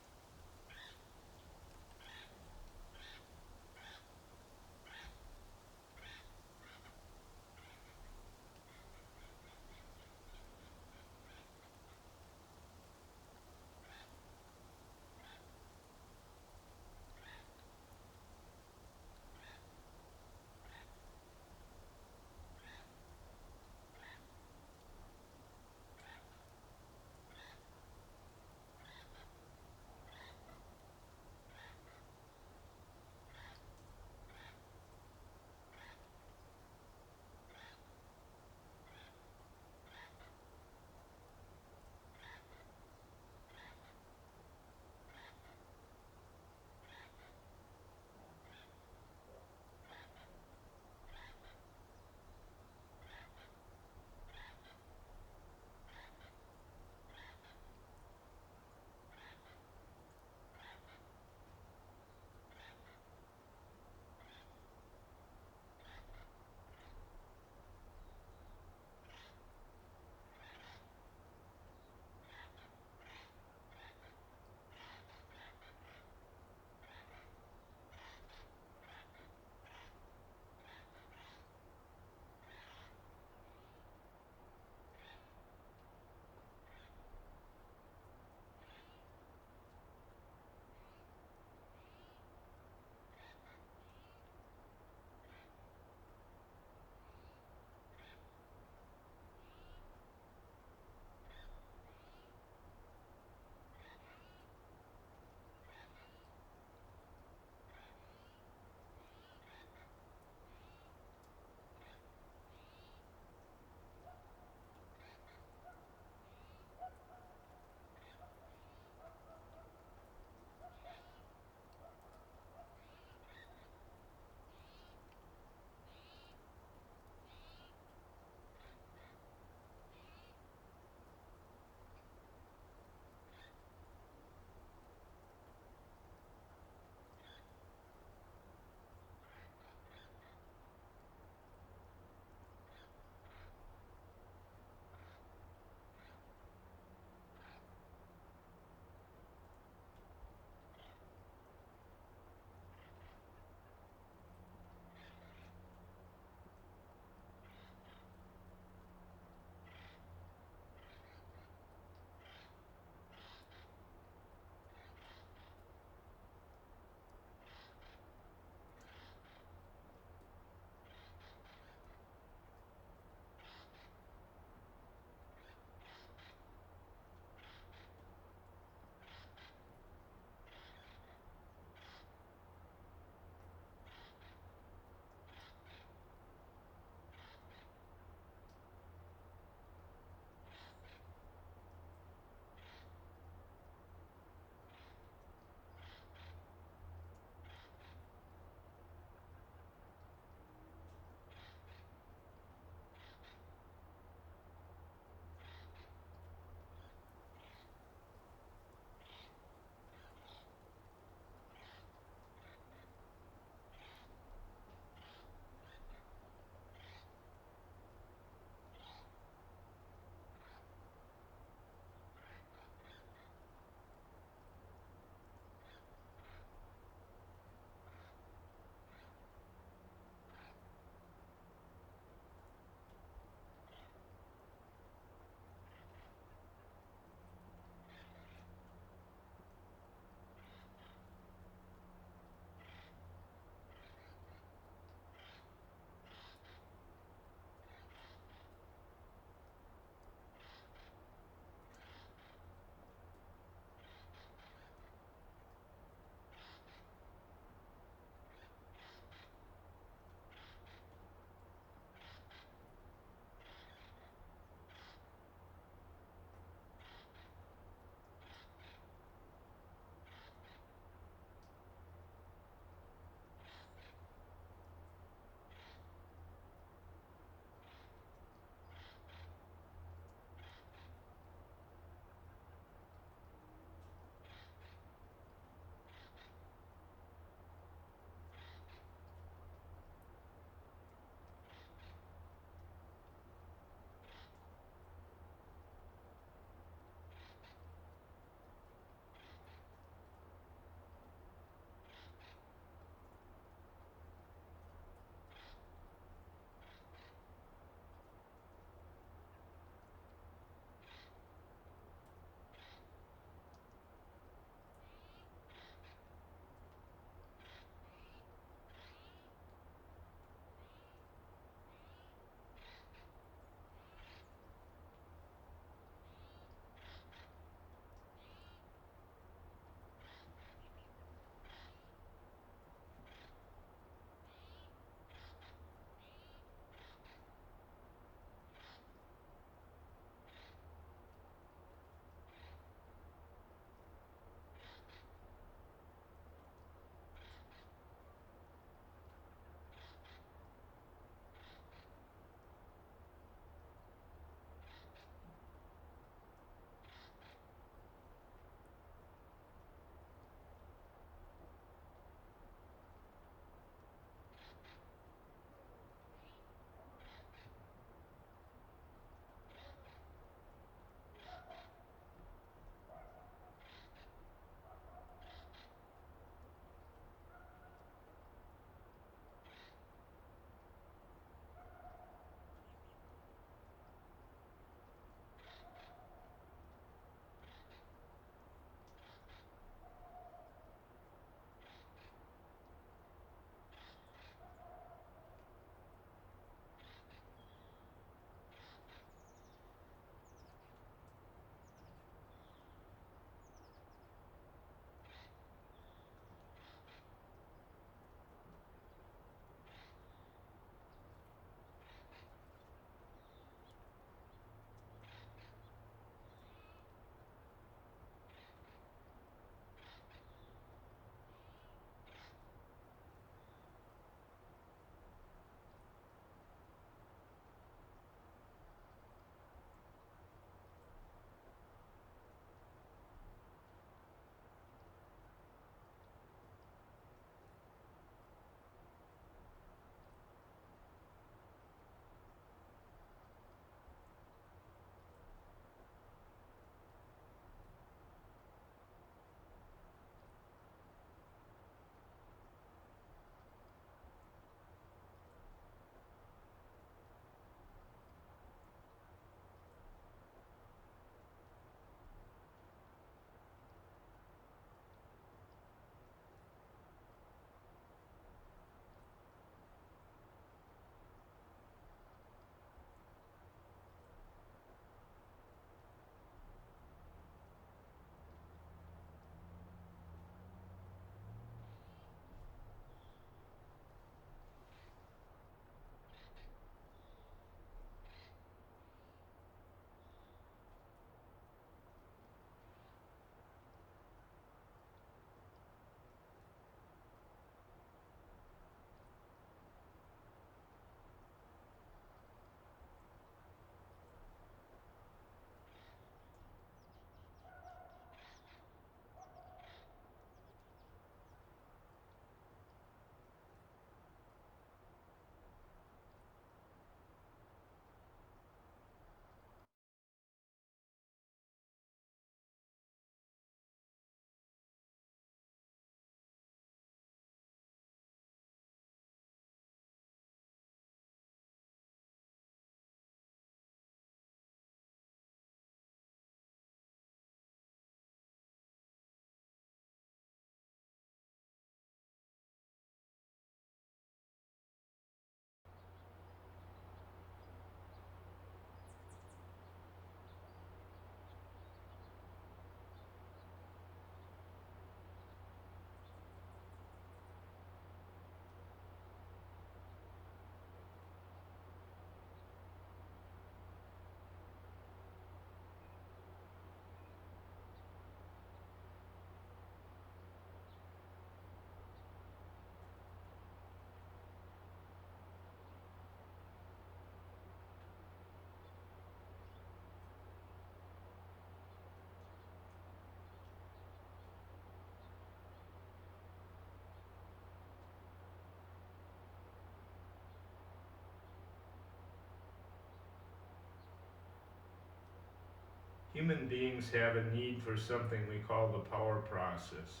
Human beings have a need for something we call the power process.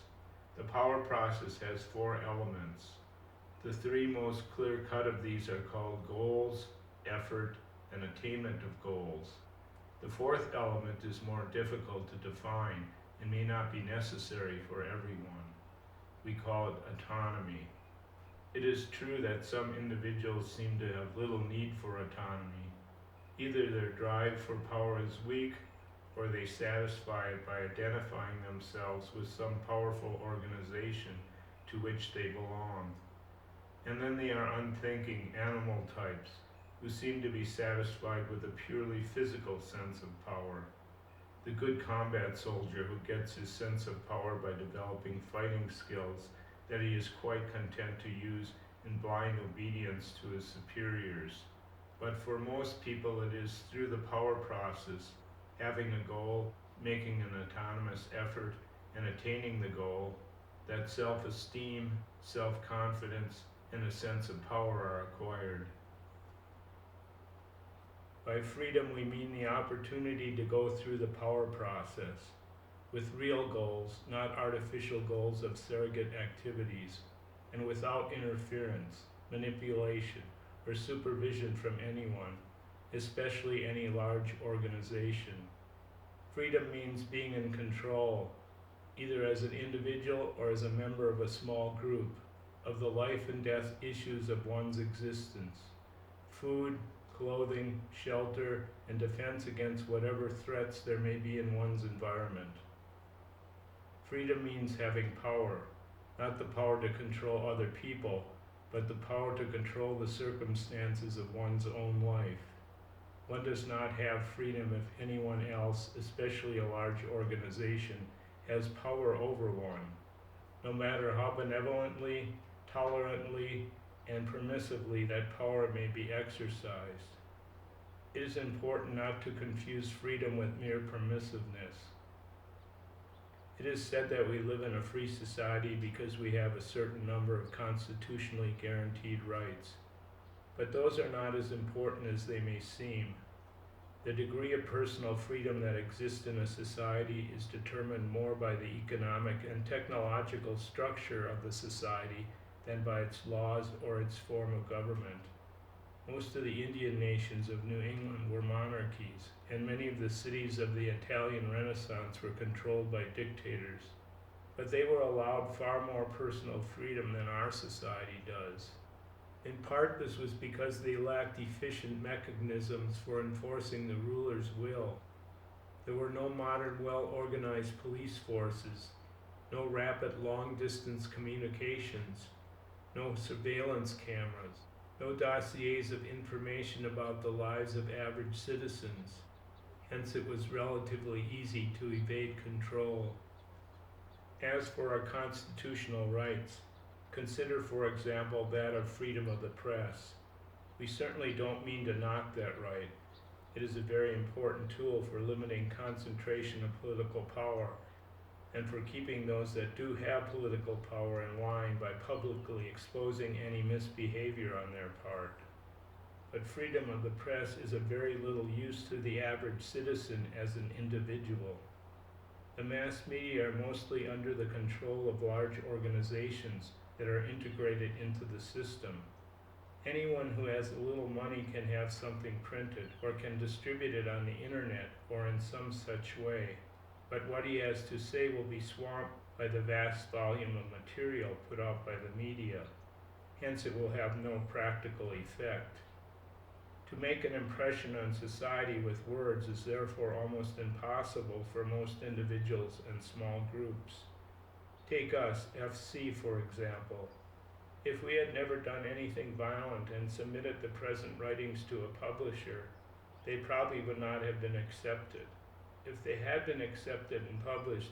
The power process has 4 elements. The 3 most clear-cut of these are called goals, effort, and attainment of goals. The 4th element is more difficult to define and may not be necessary for everyone. We call it autonomy. It is true that some individuals seem to have little need for autonomy. Either their drive for power is weak, or they satisfy it by identifying themselves with some powerful organization to which they belong. And then they are unthinking animal types who seem to be satisfied with a purely physical sense of power. The good combat soldier who gets his sense of power by developing fighting skills that he is quite content to use in blind obedience to his superiors. But for most people it is through the power process, having a goal, making an autonomous effort, and attaining the goal, that self-esteem, self-confidence, and a sense of power are acquired. By freedom we mean the opportunity to go through the power process with real goals, not artificial goals of surrogate activities, and without interference, manipulation, or supervision from anyone, especially any large organization. Freedom means being in control, either as an individual or as a member of a small group, of the life and death issues of one's existence. Food, clothing, shelter, and defense against whatever threats there may be in one's environment. Freedom means having power, not the power to control other people, but the power to control the circumstances of one's own life. One does not have freedom if anyone else, especially a large organization, has power over one, no matter how benevolently, tolerantly, and permissively that power may be exercised. It is important not to confuse freedom with mere permissiveness. It is said that we live in a free society because we have a certain number of constitutionally guaranteed rights, but those are not as important as they may seem. The degree of personal freedom that exists in a society is determined more by the economic and technological structure of the society than by its laws or its form of government. Most of the Indian nations of New England were monarchies, and many of the cities of the Italian Renaissance were controlled by dictators. But they were allowed far more personal freedom than our society does. In part, this was because they lacked efficient mechanisms for enforcing the ruler's will. There were no modern, well-organized police forces, no rapid long-distance communications, no surveillance cameras, no dossiers of information about the lives of average citizens. Hence, it was relatively easy to evade control. As for our constitutional rights, consider, for example, that of freedom of the press. We certainly don't mean to knock that right. It is a very important tool for limiting concentration of political power and for keeping those that do have political power in line by publicly exposing any misbehavior on their part. But freedom of the press is of very little use to the average citizen as an individual. The mass media are mostly under the control of large organizations that are integrated into the system. Anyone who has a little money can have something printed or can distribute it on the internet or in some such way. But what he has to say will be swamped by the vast volume of material put out by the media. Hence, it will have no practical effect. To make an impression on society with words is therefore almost impossible for most individuals and small groups. Take us, FC, for example. If we had never done anything violent and submitted the present writings to a publisher, they probably would not have been accepted. If they had been accepted and published,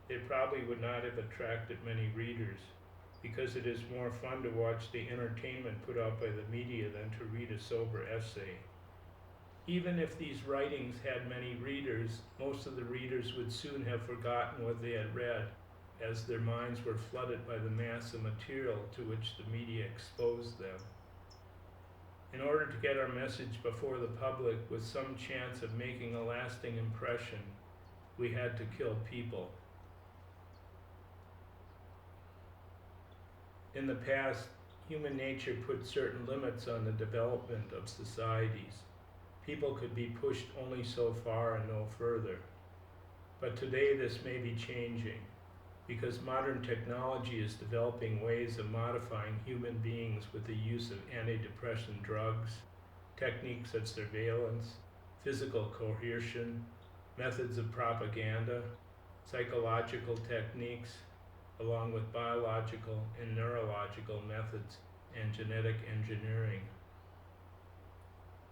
they probably would not have attracted many readers, because it is more fun to watch the entertainment put out by the media than to read a sober essay. Even if these writings had many readers, most of the readers would soon have forgotten what they had read, as their minds were flooded by the mass of material to which the media exposed them. In order to get our message before the public with some chance of making a lasting impression, we had to kill people. In the past, human nature put certain limits on the development of societies. People could be pushed only so far and no further. But today this may be changing, because modern technology is developing ways of modifying human beings with the use of antidepressant drugs, techniques of surveillance, physical coercion, methods of propaganda, psychological techniques, along with biological and neurological methods and genetic engineering.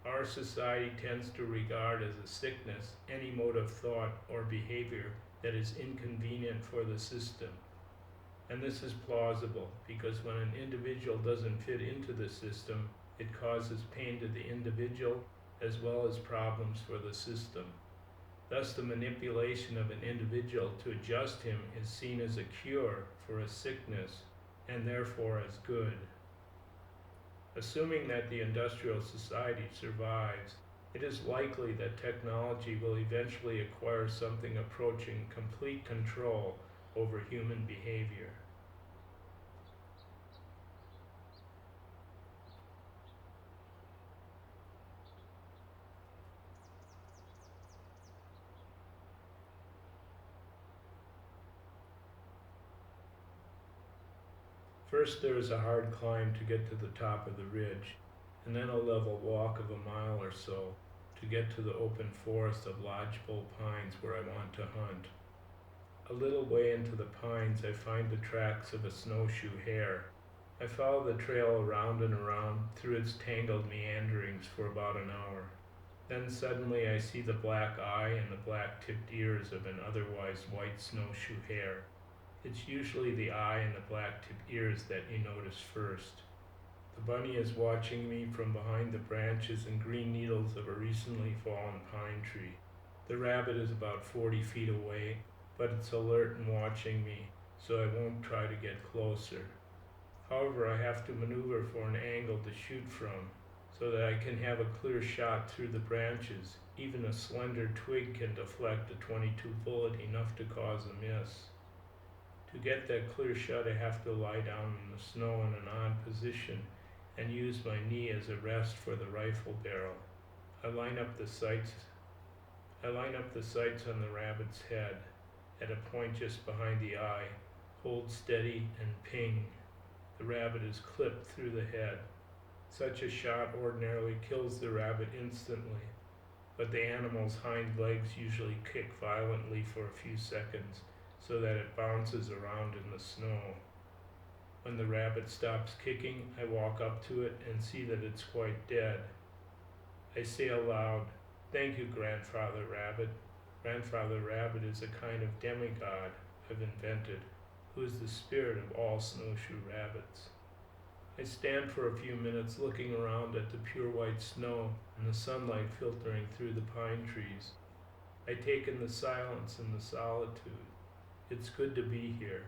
Our society tends to regard as a sickness any mode of thought or behavior that is inconvenient for the system. And this is plausible because when an individual doesn't fit into the system, it causes pain to the individual as well as problems for the system. Thus, the manipulation of an individual to adjust him is seen as a cure for a sickness and therefore as good. Assuming that the industrial society survives, it is likely that technology will eventually acquire something approaching complete control over human behavior. First, there is a hard climb to get to the top of the ridge, and then a level walk of a mile or so to get to the open forest of lodgepole pines where I want to hunt. A little way into the pines, I find the tracks of a snowshoe hare. I follow the trail around and around through its tangled meanderings for about an hour. Then suddenly I see the black eye and the black-tipped ears of an otherwise white snowshoe hare. It's usually the eye and the black-tipped ears that you notice first. The bunny is watching me from behind the branches and green needles of a recently fallen pine tree. The rabbit is about 40 feet away, but it's alert and watching me, so I won't try to get closer. However, I have to maneuver for an angle to shoot from, so that I can have a clear shot through the branches. Even a slender twig can deflect a .22 bullet enough to cause a miss. To get that clear shot, I have to lie down in the snow in an odd position and use my knee as a rest for the rifle barrel. I line up the sights on the rabbit's head at a point just behind the eye, hold steady, and ping. The rabbit is clipped through the head. Such a shot ordinarily kills the rabbit instantly, but the animal's hind legs usually kick violently for a few seconds so that it bounces around in the snow. When the rabbit stops kicking, I walk up to it and see that it's quite dead. I say aloud, "Thank you, Grandfather Rabbit." Grandfather Rabbit is a kind of demigod I've invented, who is the spirit of all snowshoe rabbits. I stand for a few minutes looking around at the pure white snow and the sunlight filtering through the pine trees. I take in the silence and the solitude. It's good to be here.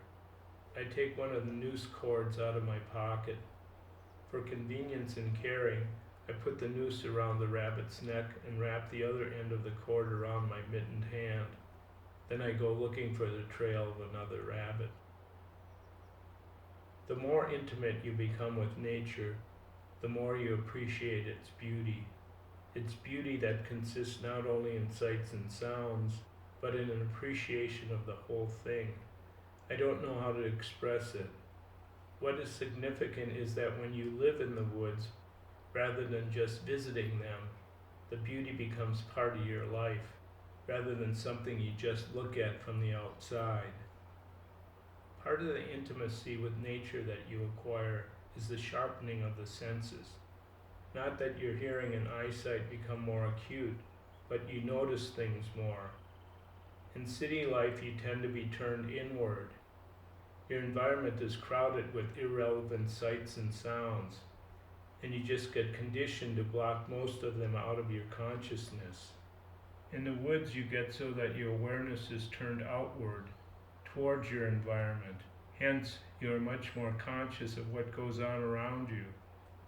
I take one of the noose cords out of my pocket. For convenience in carrying, I put the noose around the rabbit's neck and wrap the other end of the cord around my mittened hand. Then I go looking for the trail of another rabbit. The more intimate you become with nature, the more you appreciate its beauty. Its beauty that consists not only in sights and sounds, but in an appreciation of the whole thing. I don't know how to express it. What is significant is that when you live in the woods, rather than just visiting them, the beauty becomes part of your life, rather than something you just look at from the outside. Part of the intimacy with nature that you acquire is the sharpening of the senses. Not that your hearing and eyesight become more acute, but you notice things more. In city life, you tend to be turned inward. Your environment is crowded with irrelevant sights and sounds, and you just get conditioned to block most of them out of your consciousness. In the woods, you get so that your awareness is turned outward, towards your environment. Hence, you are much more conscious of what goes on around you.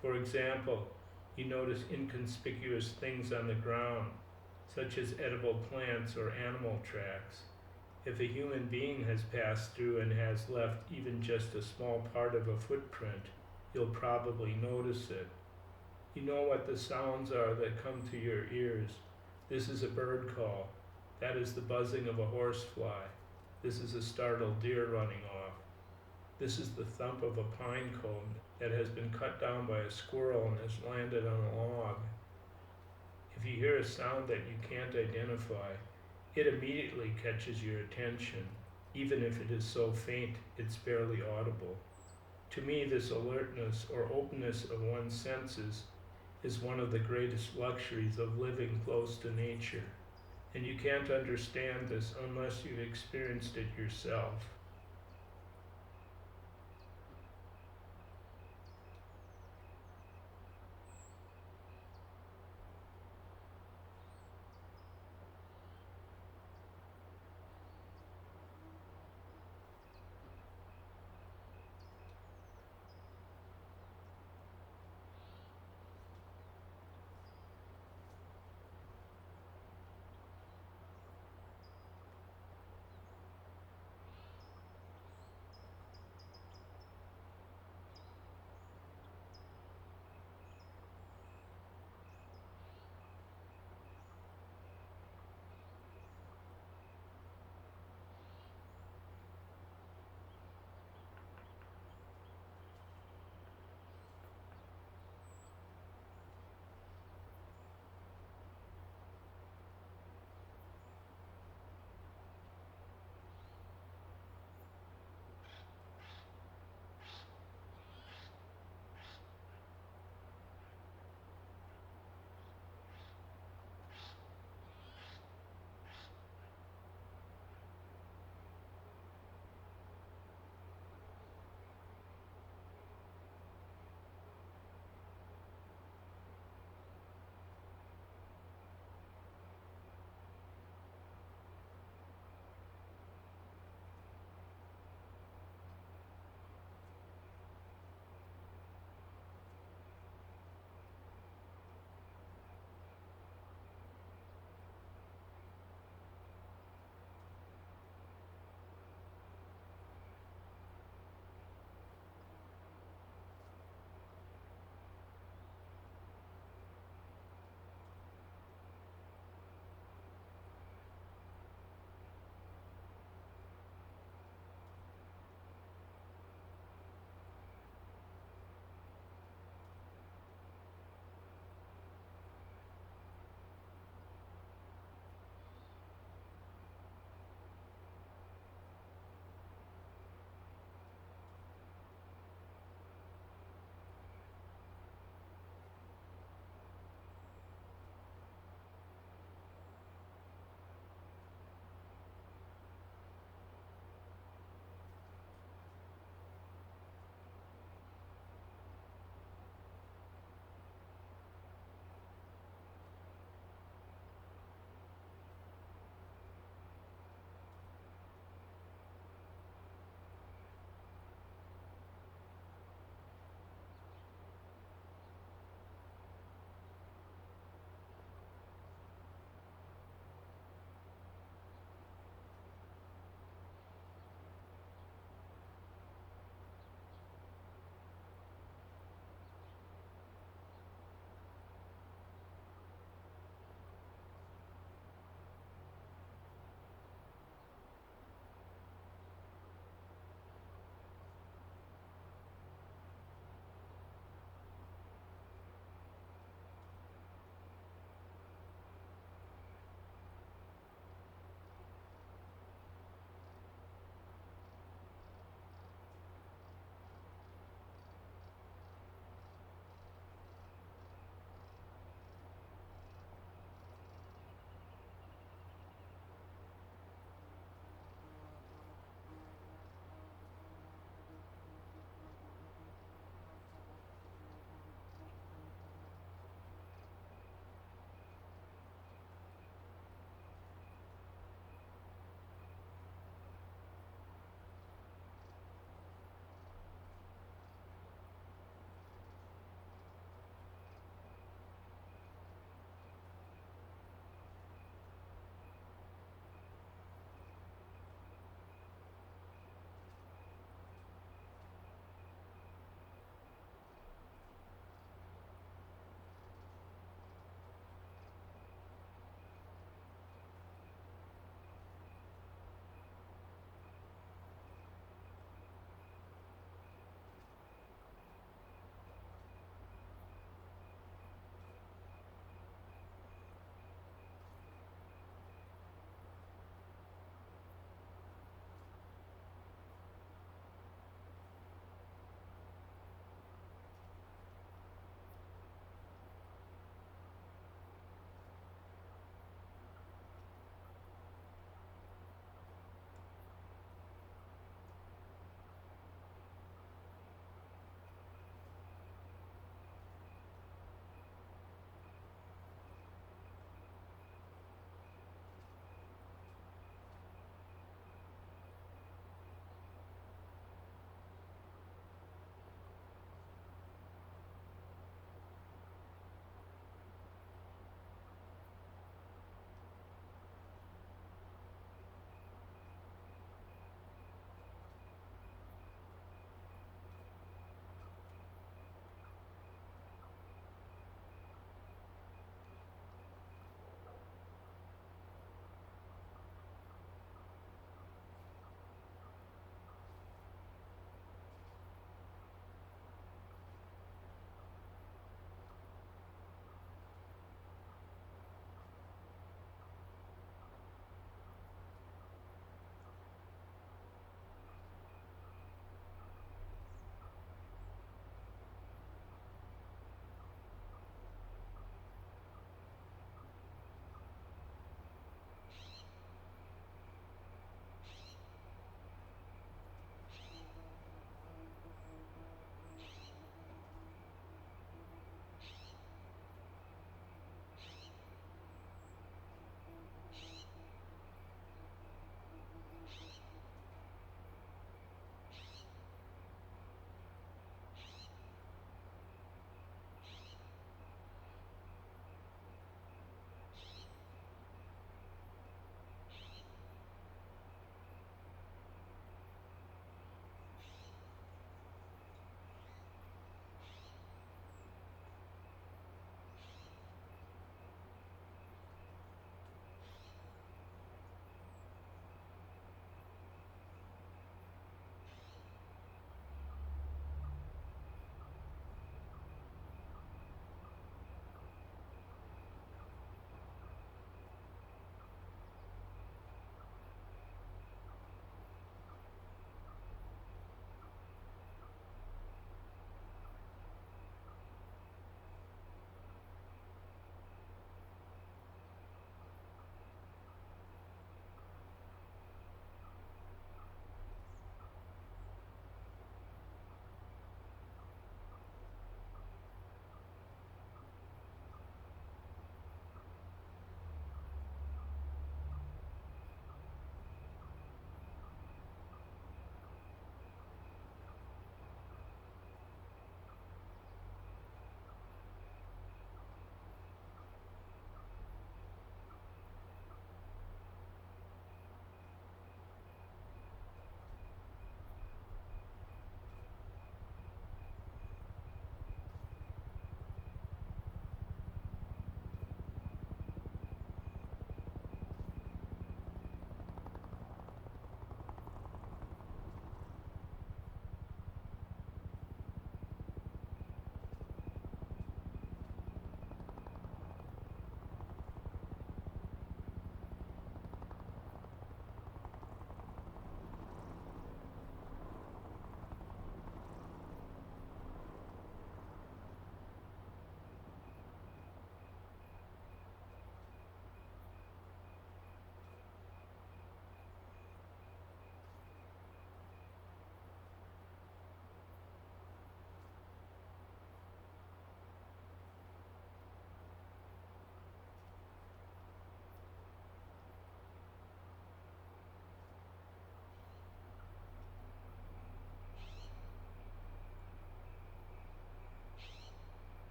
For example, you notice inconspicuous things on the ground, such as edible plants or animal tracks. If a human being has passed through and has left even just a small part of a footprint, you'll probably notice it. You know what the sounds are that come to your ears. This is a bird call. That is the buzzing of a horsefly. This is a startled deer running off. This is the thump of a pine cone that has been cut down by a squirrel and has landed on a log. If you hear a sound that you can't identify, it immediately catches your attention, even if it is so faint it's barely audible. To me, this alertness or openness of one's senses is one of the greatest luxuries of living close to nature, and you can't understand this unless you've experienced it yourself.